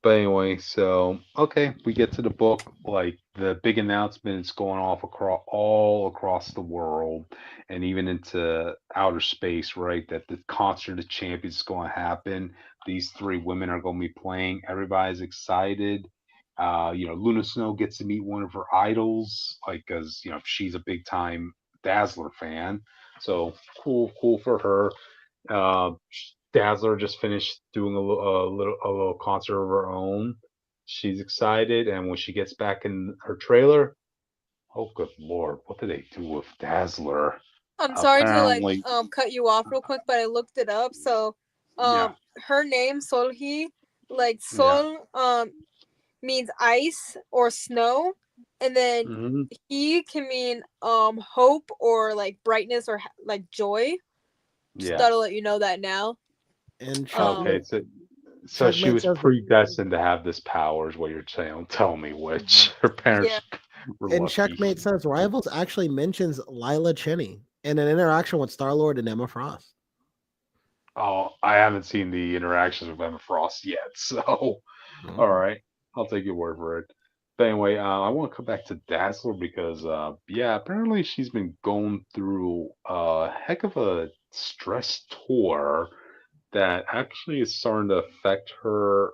But anyway, so okay, we get to the book. Like the big announcement is going off across all across the world, and even into outer space. Right, that the concert of champions is going to happen. These three women are going to be playing. Everybody's excited. Luna Snow gets to meet one of her idols, like because she's a big time Dazzler fan. So cool for her. Uh, Dazzler just finished doing a little concert of her own. She's excited, and when she gets back in her trailer, oh good lord, what did they do with Dazzler? I'm sorry to Apparently, cut you off real quick, but I looked it up. So yeah, her name Solhi, like yeah, Sol means ice or snow, and then hmm he can mean hope or like brightness or like joy. Just yeah. thought to let you know that now. and Um Okay, checkmate. so she Checkmate was says, predestined to have this power, is what you're saying. Tell me which her yeah. parents were and lucky. checkmate says, Rivals actually mentions Lila Cheney in an interaction with Star Lord and Emma Frost. Oh, I haven't seen the interactions with Emma Frost yet, so all Oh. right, I'll take your word for it. But anyway, I want to come back to Dazzler because, yeah, apparently she's been going through a heck of a stress tour that actually is starting to affect her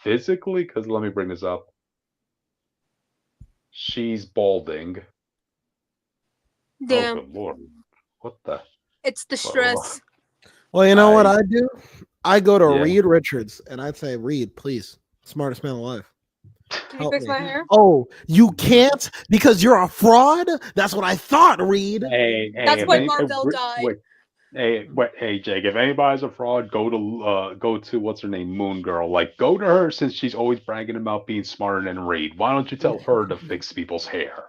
physically. Because let me bring this up. She's balding. Oh, Damn. good lord! What the? It's the Well, stress. Well, you know what I I do? I go to yeah. Reed Richards and I'd say, Reed, please, smartest man alive, Can you help fix me. my hair? Oh, you can't because you're a fraud? That's what I thought, Reed. Hey, That's if why any, Marvel died. wait, hey, Jake, if anybody's a fraud, go to what's her name, Moon Girl. Like, go to her since she's always bragging about being smarter than Reed. Why don't you tell her to fix people's hair?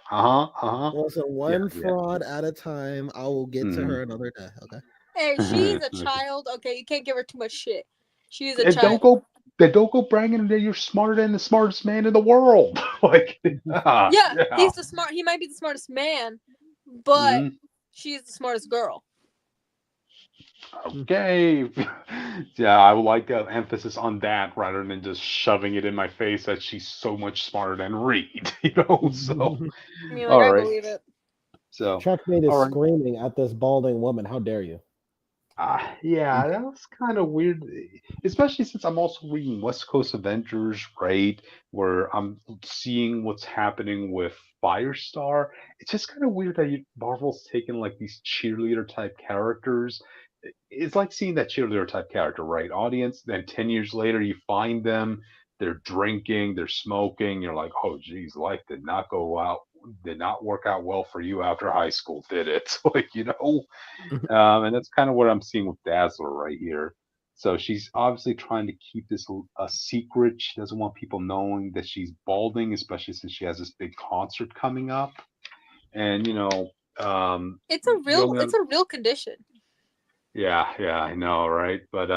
Listen, Yeah, one yeah. fraud at a time. I will get to Hmm. her another day. Okay. Hey, she's a child. Okay, you can't give her too much shit. She's a And child. don't go bragging that you're smarter than the smartest man in the world. Like, Yeah, yeah. he's the smart. He might be the smartest man, but Hmm. she's the smartest girl. Okay. Yeah, I would like the emphasis on that rather than just shoving it in my face that she's so much smarter than Reed, So, I mean, like all I right. believe it. So, Checkmate is all right. screaming at this balding woman. How dare you? Yeah, that was kind of weird, especially since I'm also reading West Coast Avengers, right? Where I'm seeing what's happening with Firestar. It's just kind of weird that Marvel's taking like these cheerleader type characters. It's like seeing that cheerleader type character, right? Audience. Then 10 years later, you find them. They're drinking, they're smoking. You're like, oh, geez, life did not work out well for you after high school, did it? And that's kind of what I'm seeing with Dazzler right here. So she's obviously trying to keep this a secret. She doesn't want people knowing that she's balding, especially since she has this big concert coming up. And the only It's other, a real condition. yeah, I know, right? But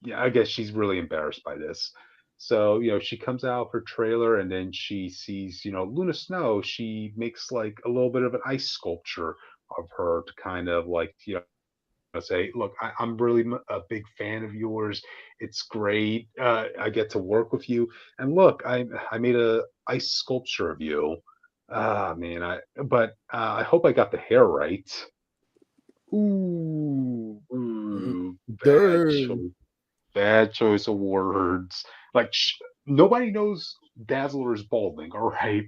yeah, I guess she's really embarrassed by this. So she comes out of her trailer and then she sees Luna Snow. She makes like a little bit of an ice sculpture of her to kind of like to say, look, I'm really a big fan of yours. It's great. I get to work with you, and look, I made a ice sculpture of you. Ah, man, I hope I got the hair right. Ooh, bad Darn. choice. Bad choice of words. Like nobody knows Dazzler is balding. All right,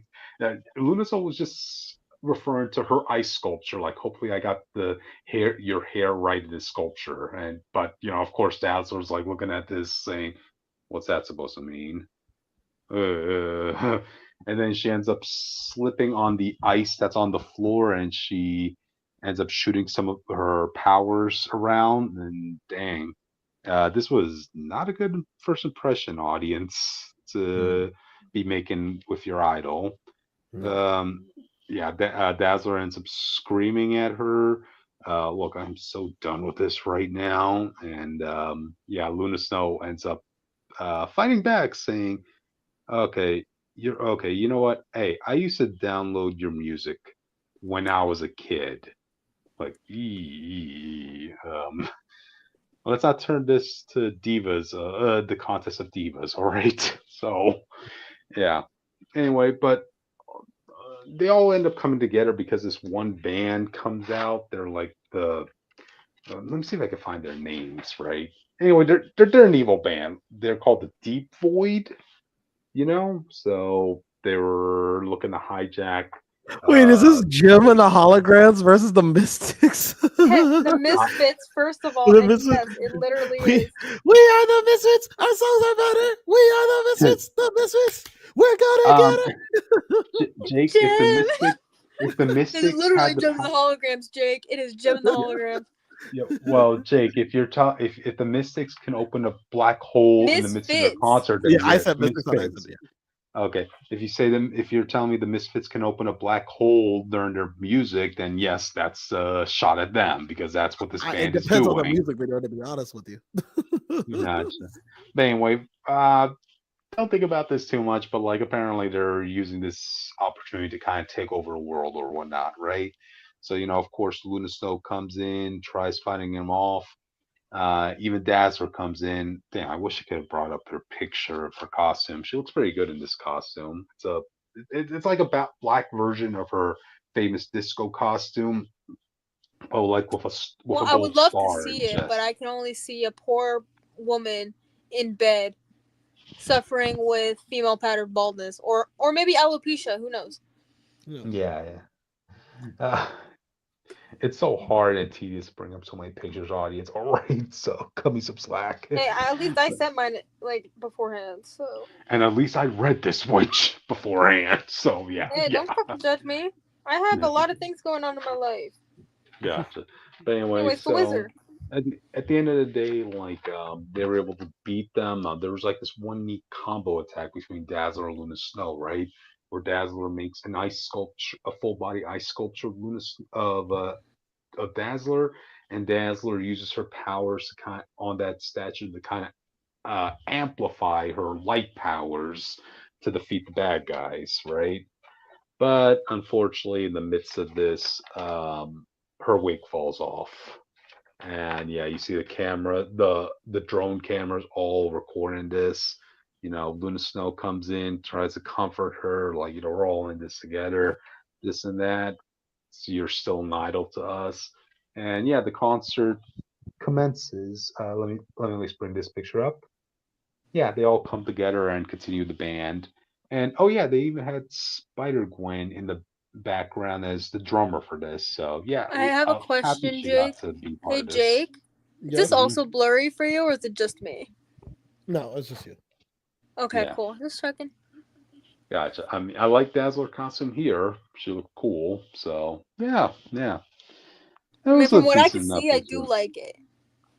Lunaso was just referring to her ice sculpture. Like, hopefully, I got your hair right in this sculpture. And but of course, Dazzler's like looking at this, saying, "What's that supposed to mean?" And then she ends up slipping on the ice that's on the floor, and she ends up shooting some of her powers around. And dang, this was not a good first impression, audience, Mm, to be making with your idol. no. Um, yeah, Dazzler ends up screaming at her. Look, I'm so done with this right now. And yeah, Luna Snow ends up fighting back, saying, "Okay, you're okay. You know what? Hey, I used to download your music when I was a kid. Like, let's not turn this to divas, the contest of divas, all right?" So, yeah. Anyway, but they all end up coming together because this one band comes out. They're like let me see if I can find their names, right? Anyway, they're an evil band. They're called the Deep Void, so they were looking to hijack. Wait, is Uh, this Jim and the holograms versus the Mystics? The uh, Misfits, first of all, The and Misfits. yes, it literally We, is. we are the Misfits. Our songs are better. We are the Misfits. The Misfits. We're gonna get um, Jake, if the Jim! Mystics, if the It's Mystics literally had the Gem and the power, Holograms, Jake. It is Gem and the it. Holograms. yeah, well, Jake, if if the Mystics can open a black hole in the midst of their Misfits. concert, Yeah, then I yes, said Mystics on accident. Misfits. Okay, if you say them, if you're telling me the Misfits can open a black hole during their music, then yes, that's a shot at them because that's what this It band is depends on the doing. music video, to be honest with you. Gotcha. But anyway, don't think about this too much, but like apparently they're using this opportunity to kind of take over a world or whatnot, right? So of course, Luna Snow comes in, tries fighting him off. Even Dazzler comes in. Damn, I wish I could have brought up her picture of her costume. She looks pretty good in this costume. It's like a black version of her famous disco costume. Oh, like with Well, a I would gold love to star see and it, but chest. I can only see a poor woman in bed suffering with female pattern baldness, or maybe alopecia. Who knows? Yeah. Yeah, yeah. Uh, it's so hard and tedious to bring up so many pictures, audience. All right, so cut me some slack. Hey, at least I sent mine like beforehand. So And at least I read this witch beforehand. So yeah, hey, yeah, don't fucking judge me. I have a yeah, lot of things going on in my life. gotcha. But anyway, Anyways, the so wizard. at the end of the day, like they were able to beat them. There was like this one neat combo attack between Dazzler and Luna Snow, right? Where Dazzler makes an ice sculpture, a full body ice sculpture of of Dazzler, and Dazzler uses her powers to on that statue to kind of amplify her light powers to defeat the bad guys, right? But unfortunately, in the midst of this, her wig falls off, and yeah, you see the camera, the drone cameras all recording this. Luna Snow comes in, tries to comfort her, like we're all in this together, this and that. So you're still an idol to us, and yeah, the concert commences. Let me at least bring this picture up. Yeah, they all come together and continue the band. And oh yeah, they even had Spider Gwen in the background as the drummer for this. So yeah, I have a happy question, she got Jake. to be part Hey, of this. Jake. Is Yeah. this Hmm. also blurry for you, or is it just me? No, it's just you. Okay, Yeah, cool. Just checking. gotcha. I mean, I like Dazzler costume here. She looked cool. So yeah, yeah, it I mean, was a from what I decent can enough see, I do issue. like it.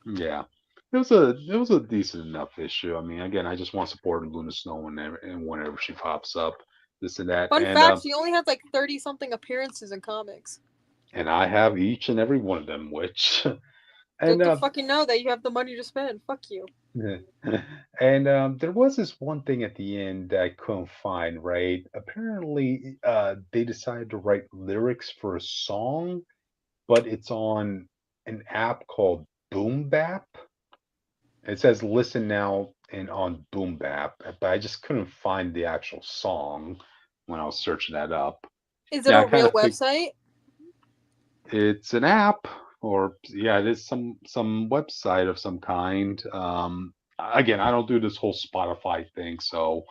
Yeah. It was a decent enough issue. I mean, again, I just want to support Luna Snow whenever she pops up, this and that, Fun fact: she only has like 30 something appearances in comics. and I have each and every one of them, which and Good to fucking know that you have the money to spend. Fuck you. and there was this one thing at the end that I couldn't find. Right? Apparently, they decided to write lyrics for a song, but it's on. an app called Boom Bap. It says listen now and on Boom Bap, but I just couldn't find the actual song when I was searching that up. Is it Yeah, a I kind real of think website? it's an app, or yeah, it is some website of some kind. Again, I don't do this whole Spotify thing, so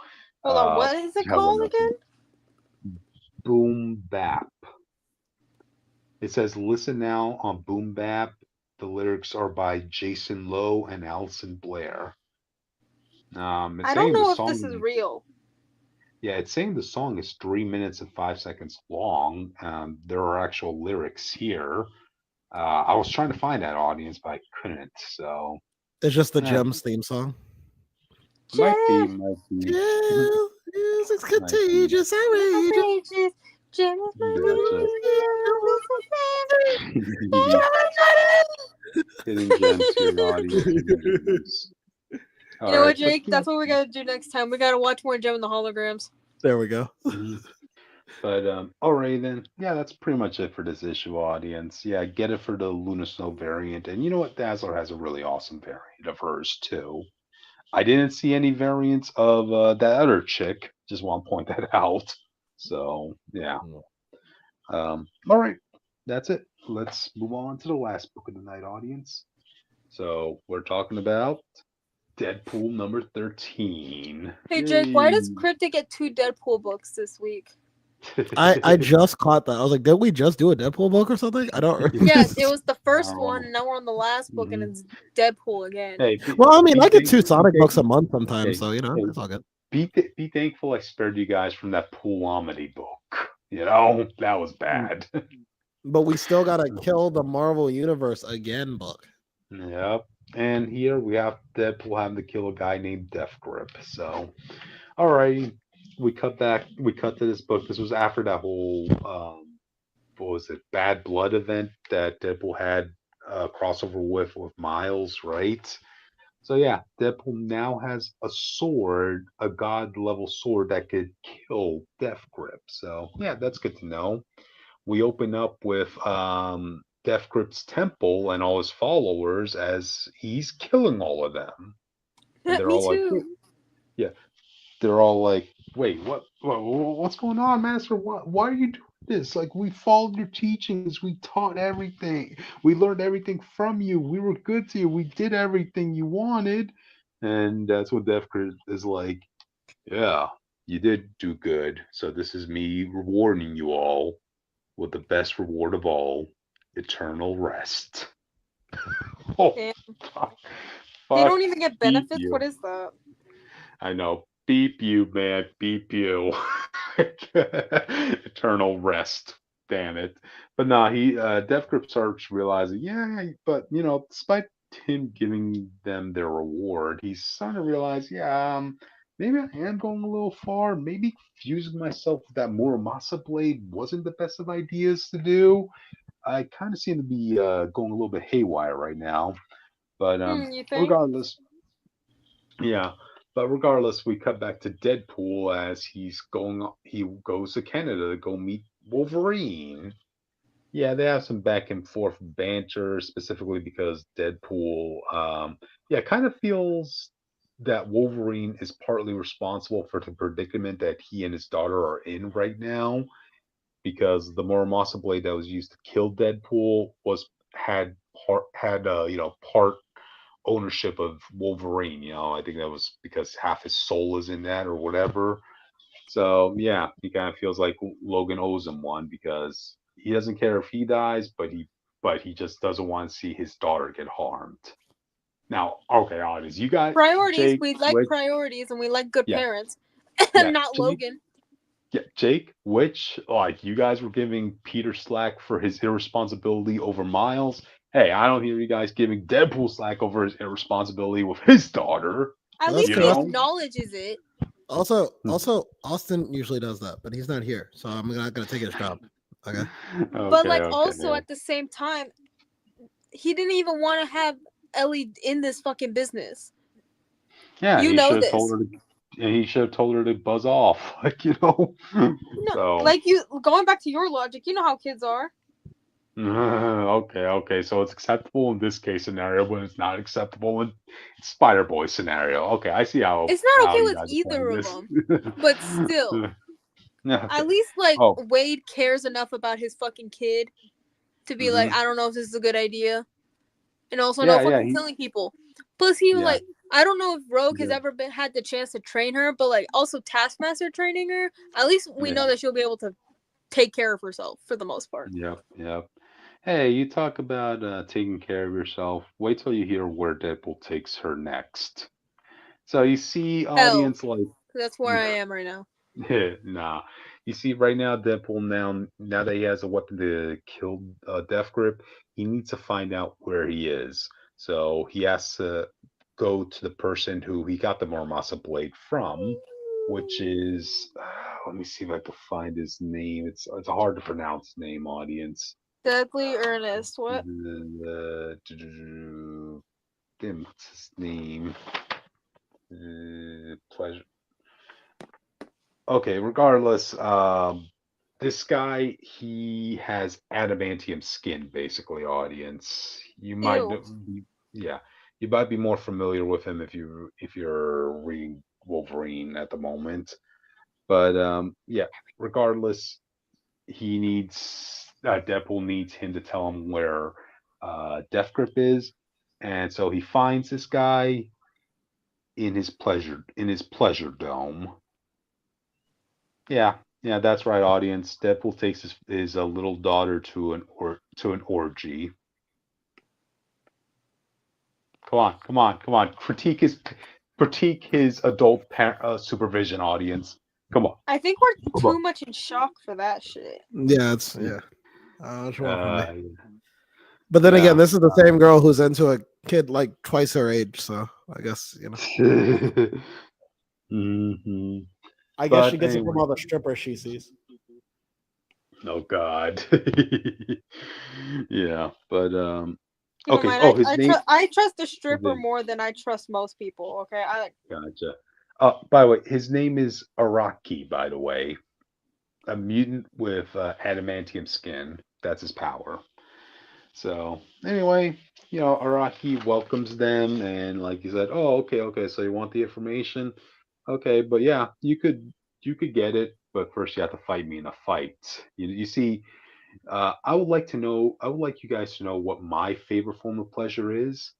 Hold on, what is it have called nothing. again? Boom Bap. It says listen now on Boom Bap. The lyrics are by Jason Lowe and Alison Blair. It's I don't saying the know if this is song. real. Yeah, it's saying the song is 3 minutes and 5 seconds long. There are actual lyrics here. I was trying to find that audience, but I couldn't. So It's just the yeah, Gems theme song. might be, Jeff, might be, Yeah, music's might be. contagious, outrageous. outrageous. Jeff is my Gotcha. Hidden gems here, audience. Hidden gems. You All know right, what, but Jake? yeah. That's what we gotta do next time. We gotta watch more Gem and the Holograms. There we go. Mhm. But all right then. Yeah, that's pretty much it for this issue, audience. Yeah, get it for the Luna Snow variant, and you know what? Dazzler has a really awesome variant of hers too. I didn't see any variants of that other chick. Just want to point that out. So yeah. All right, that's it. Let's move on to the last book of the night, audience. So we're talking about Deadpool number 13. Hey, Jake, why Yay! does Cryptic get 2 Deadpool books this week? I just caught that. I was like, did we just do a Deadpool book or something? I don't. Yeah, it was the first one, Oh, and now we're on the last book, and mhm. it's Deadpool again. Hey, Well, I mean, be I get two thankful. Sonic books a month sometimes, Hey, so hey, it's all good. be thankful I spared you guys from that Poolomedy book. You know that was bad. But we still gotta kill the Marvel Universe again book. Yep. And here we have Deadpool having to kill a guy named Death Grip. So, alrighty, we cut back. We cut to this book. This was after that whole what was it, Bad Blood event that Deadpool had a crossover with Miles, right? So yeah, Deadpool now has a sword, a god level sword that could kill Death Grip. So yeah, that's good to know. We open up with Death Grip's temple and all his followers as he's killing all of them, and they're Me all like, too. "Wait, yeah." They're all like, "Wait, what's going on, Master? Why are you doing this? Like, we followed your teachings. We taught everything. We learned everything from you. We were good to you. We did everything you wanted." And that's what Death Grip is like. Yeah, you did do good. So this is me rewarding you all with the best reward of all, eternal rest. Oh, Damn. fuck, They don't fuck, even get beep benefits? What you. is that? I know, beep you, man, beep you. Eternal rest. Damn it. But nah, Death Grip starts realizing, yeah, but despite him giving them their reward, he's starting to realize, yeah, maybe I am going a little far. Maybe fusing myself with that Muramasa blade wasn't the best of ideas to do. I kind of seem to be going a little bit haywire right now. But You think? regardless, yeah. But regardless, we cut back to Deadpool as he goes to Canada to go meet Wolverine. Yeah, they have some back and forth banter, specifically because Deadpool, yeah, kind of feels that Wolverine is partly responsible for the predicament that he and his daughter are in right now, because the Muramasa blade that was used to kill Deadpool was had part ownership of Wolverine. I think that was because half his soul is in that or whatever. So yeah, he kind of feels like Logan owes him one because he doesn't care if he dies, but he just doesn't want to see his daughter get harmed. Now, okay, audience, you got Priorities. Jake, We like which priorities, and we like good yeah, parents. yeah, Not Jake, Logan. yeah, Jake, which like you guys were giving Peter slack for his irresponsibility over Miles. Hey, I don't hear you guys giving Deadpool slack over his irresponsibility with his daughter. At That's least You he true. know? acknowledges it. Also, Austin usually does that, but he's not here, so I'm not gonna take his job. Okay. But Okay, like okay. also at the same time, he didn't even want to have Ellie in this fucking business. Yeah, You he know should have told this. her to. And he should have told her to buzz off, No, So like you going back to your logic, you know how kids are. Okay. So it's acceptable in this case scenario, but it's not acceptable in Spider Boy scenario. Okay, I see It's not okay how you with guys are playing either of this. them, but still, Yeah, okay. at least like Oh, Wade cares enough about his fucking kid to be like, hmm I don't know if this is a good idea, and also no yeah. fucking killing people. Plus, he Yeah, like, I don't know if Rogue has yeah, ever had the chance to train her, but like also Taskmaster training her. At least we yeah, know that she'll be able to take care of herself for the most part. yep. Hey, you talk about taking care of yourself. Wait till you hear where Deadpool takes her next. So you see, Hell, audience, like, that's where I am right now. nah. You see, right now, Deadpool now that he has a weapon to kill Death Grip, he needs to find out where he is. So he has to go to the person who he got the Muramasa blade from, which is let me see if I can find his name. It's a hard to pronounce name, audience. Deadly Earnest. What? Damn, what's his name? Pleasure. Okay, regardless, this guy, he has adamantium skin, basically, audience. You might Ew. know, yeah, you might be more familiar with him if you're reading Wolverine at the moment. But yeah, regardless, he needs Deadpool needs him to tell him where Death Grip is, and so he finds this guy in his pleasure dome. Yeah, that's right, audience. Deadpool takes his little daughter to an orgy. Come on. Critique his adult supervision, audience. Come on, I think we're come on. too much in shock for that shit. Yeah, it's yeah. What you want from me? Uh, But then again, yeah. this is the same girl who's into a kid like twice her age, so I guess hmm I guess she But gets it from anyway, all the strippers she sees. oh God. Yeah, but Keep in okay. mind, Oh, his name. I trust the His stripper name. more than I trust most people. Okay, I like. Gotcha. By the way, his name is Araki, by the way. A mutant with adamantium skin. That's his power. So, anyway, Araki welcomes them and like he said, "Oh, okay. So you want the information? Okay, but yeah, you could get it, but first you have to fight me in a fight." You see, I would like you guys to know what my favorite form of pleasure is.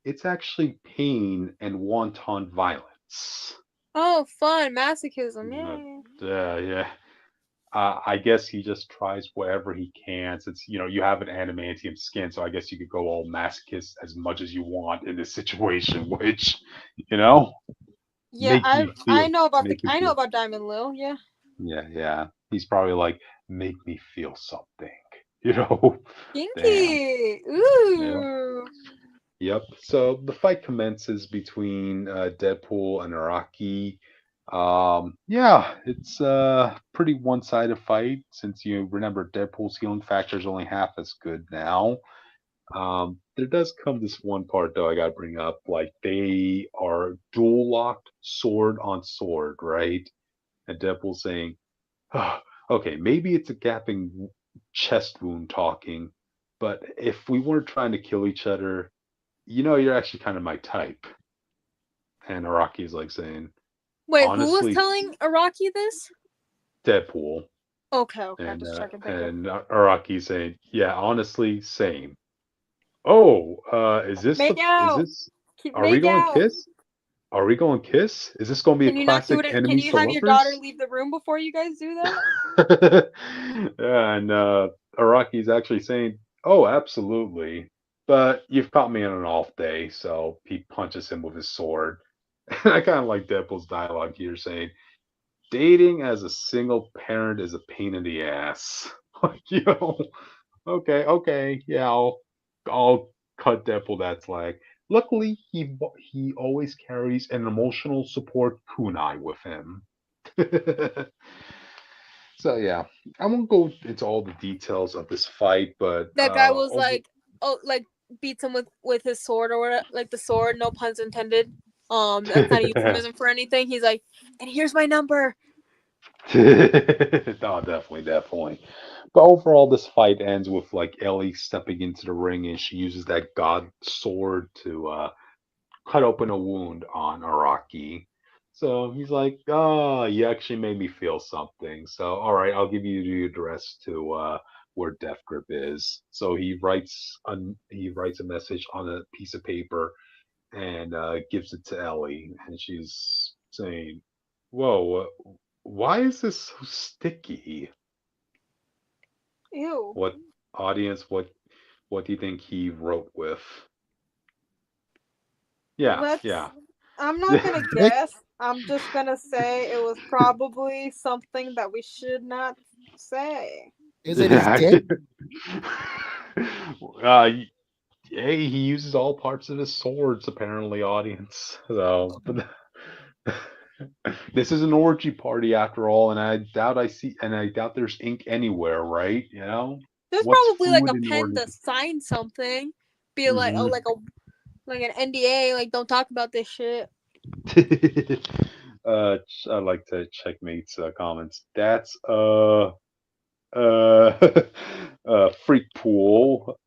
It's actually pain and wanton violence. Oh, fun masochism! Uh, Yay! yeah. I guess he just tries whatever he can since you have an adamantium skin, so I guess you could go all masochist as much as you want in this situation, which you know Yeah, make me I know feel. about Diamond Lil. Yeah, Yeah. He's probably like, make me feel something, you know. Damn. kinky. Yeah. Ooh. Yep. So the fight commences between Deadpool and Araki. Yeah, it's a pretty one-sided fight since you remember Deadpool's healing factor is only half as good now. There does come this one part though I gotta bring up. Like they are dual locked sword on sword, right? And Deadpool saying, "Ah, okay, maybe it's a gapping chest wound talking, but if we weren't trying to kill each other, you're actually kind of my type." And Araki's like saying, Wait, who was honestly, telling Araki this? Deadpool. Okay, I'm And just uh, checking. Thank you. and Araki's saying, yeah, honestly, same. Oh, Make out. Keep are we make going out. kiss? Are we going kiss? Is this going to be a Can you not do classic it? Can enemies you to have your daughter lovers? leave the room before you guys do that? Yeah, and Araki's actually saying, "Oh, absolutely." But you've caught me on an off day, so he punches him with his sword. And I kind of like Deadpool's dialogue here saying, dating as a single parent is a pain in the ass. Like, okay, yeah, I'll cut Deadpool that slack. Luckily, he always carries an emotional support kunai with him. So yeah, I won't go into all the details of this fight, but That guy was like, oh, like beats him with his sword or whatever, like the sword, no puns intended. That's not a euphemism for anything. He's like, and here's my number. No, definitely. But overall, this fight ends with like Ellie stepping into the ring, and she uses that god sword to cut open a wound on Araki. So he's like, "Oh, you actually made me feel something. So all right, I'll give you the address to where Death Grip is." So he writes a message on a piece of paper and gives it to Ellie, and she's saying, "Whoa, why is this so sticky?" Ew. What audience? What do you think he wrote with? Yeah, Let's. yeah. I'm not gonna Dick? guess. I'm just gonna say it was probably something that we should not say. Is it his Yeah. dick? uh, hey, he uses all parts of his swords, apparently, audience. So, but this is an orgy party after all, and I doubt there's ink anywhere, right? You know, There's what's probably like food a in pen orgy? to sign something. Be like, oh, Hmm. like an NDA. Like, don't talk about this shit. I'd like to checkmate's comments. That's uh freak pool.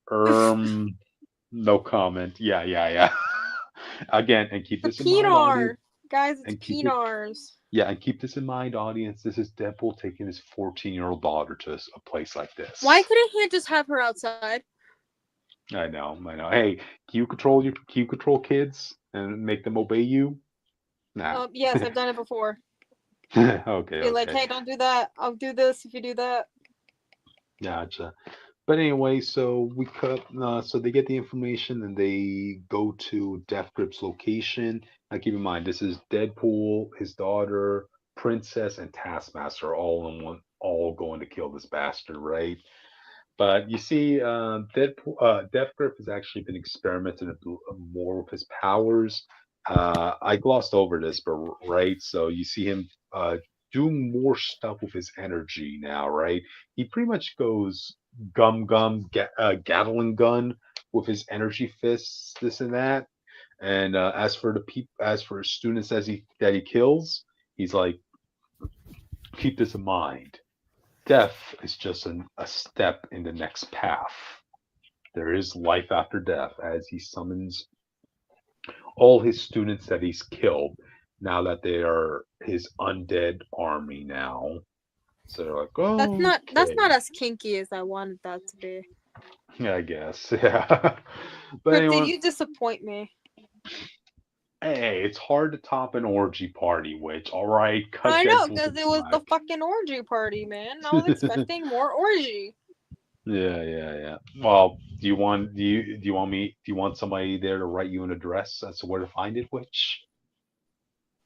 No comment. Yeah. Again, and keep The this in mind, audience. Pinar, guys. It's And keep it, Pinars. yeah, and keep this in mind, audience. This is Deadpool taking his 14-year-old daughter to a place like Why this. couldn't he just have her outside? I know. Hey, can you control kids and make them obey you? Nah. Yes, I've done it before. Be like, Okay. hey, don't do that. I'll do this if you do that. Gotcha. But anyway, so we cut. So they get the information and they go to Death Grip's location. Now, keep in mind, this is Deadpool, his daughter, Princess, and Taskmaster all in one, all going to kill this bastard, right? But you see, Death Grip has actually been experimenting more with his powers. I glossed over this, but right, so you see him doing more stuff with his energy now, right? He pretty much goes Gatling gun with his energy fists, this and that. And as for students that he kills, he's like, keep this in mind. Death is just a step in the next path. There is life after death as he summons all his students that he's killed now that they are his undead army now. So they're like, That's okay, not as kinky as I wanted that to be. yeah, I guess, yeah. But But did anyway, you disappoint me? hey, it's hard to top an orgy party, which, all right, cut I know, Deadpool some because it was the slack. fucking orgy party, man. I was expecting more orgy. Yeah. Well, do you want somebody there to write you an address as to where to find it, which?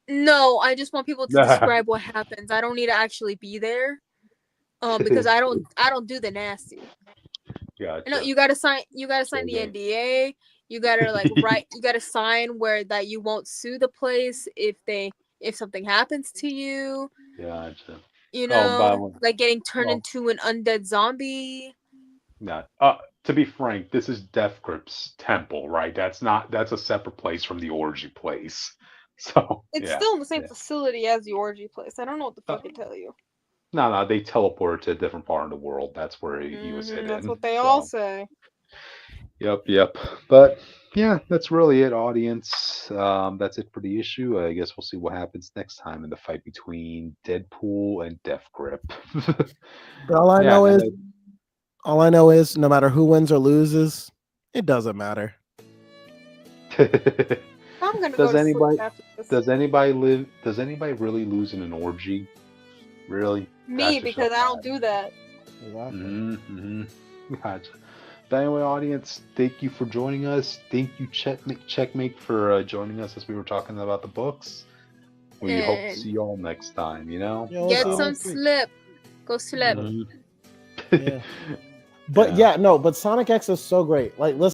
No, I just want people to describe what happens. I don't need to actually be there. Because I don't do the nasty. No, Gotcha. you gotta sign So the go. NDA. You gotta like write you gotta sign where that you won't sue the place if something happens to you. Gotcha. You Oh, by the know, way, like getting turned well, into an undead zombie. not. To be frank, this is Death Grip's temple, right? That's a separate place from the orgy place. So It's yeah, still in the same yeah. facility as the orgy place. I don't know what the Uh, fuck to tell you. no, they teleported to a different part of the world. That's where he was That's hidden. what they all So say. yep. But yeah, that's really it, audience. That's it for the issue. I guess we'll see what happens next time in the fight between Deadpool and Death Grip. But all I Yeah, know now is all I know is no matter who wins or loses, it doesn't matter. that- I'm gonna go does to sleep anybody after this. does anybody really lose in an orgy? Really? Me, Ask yourself because I don't do that. Exactly. Mm-hmm. Gotcha. But anyway, audience, thank you for joining us. Thank you, Checkmate, for joining us as we were talking about the books. We hope to see And you all next time, you know? Yeah, we'll get see you So, some next week. sleep. Go sleep. mhm. Yeah. But Yeah. yeah, no, but Sonic X is so great. Like, listen.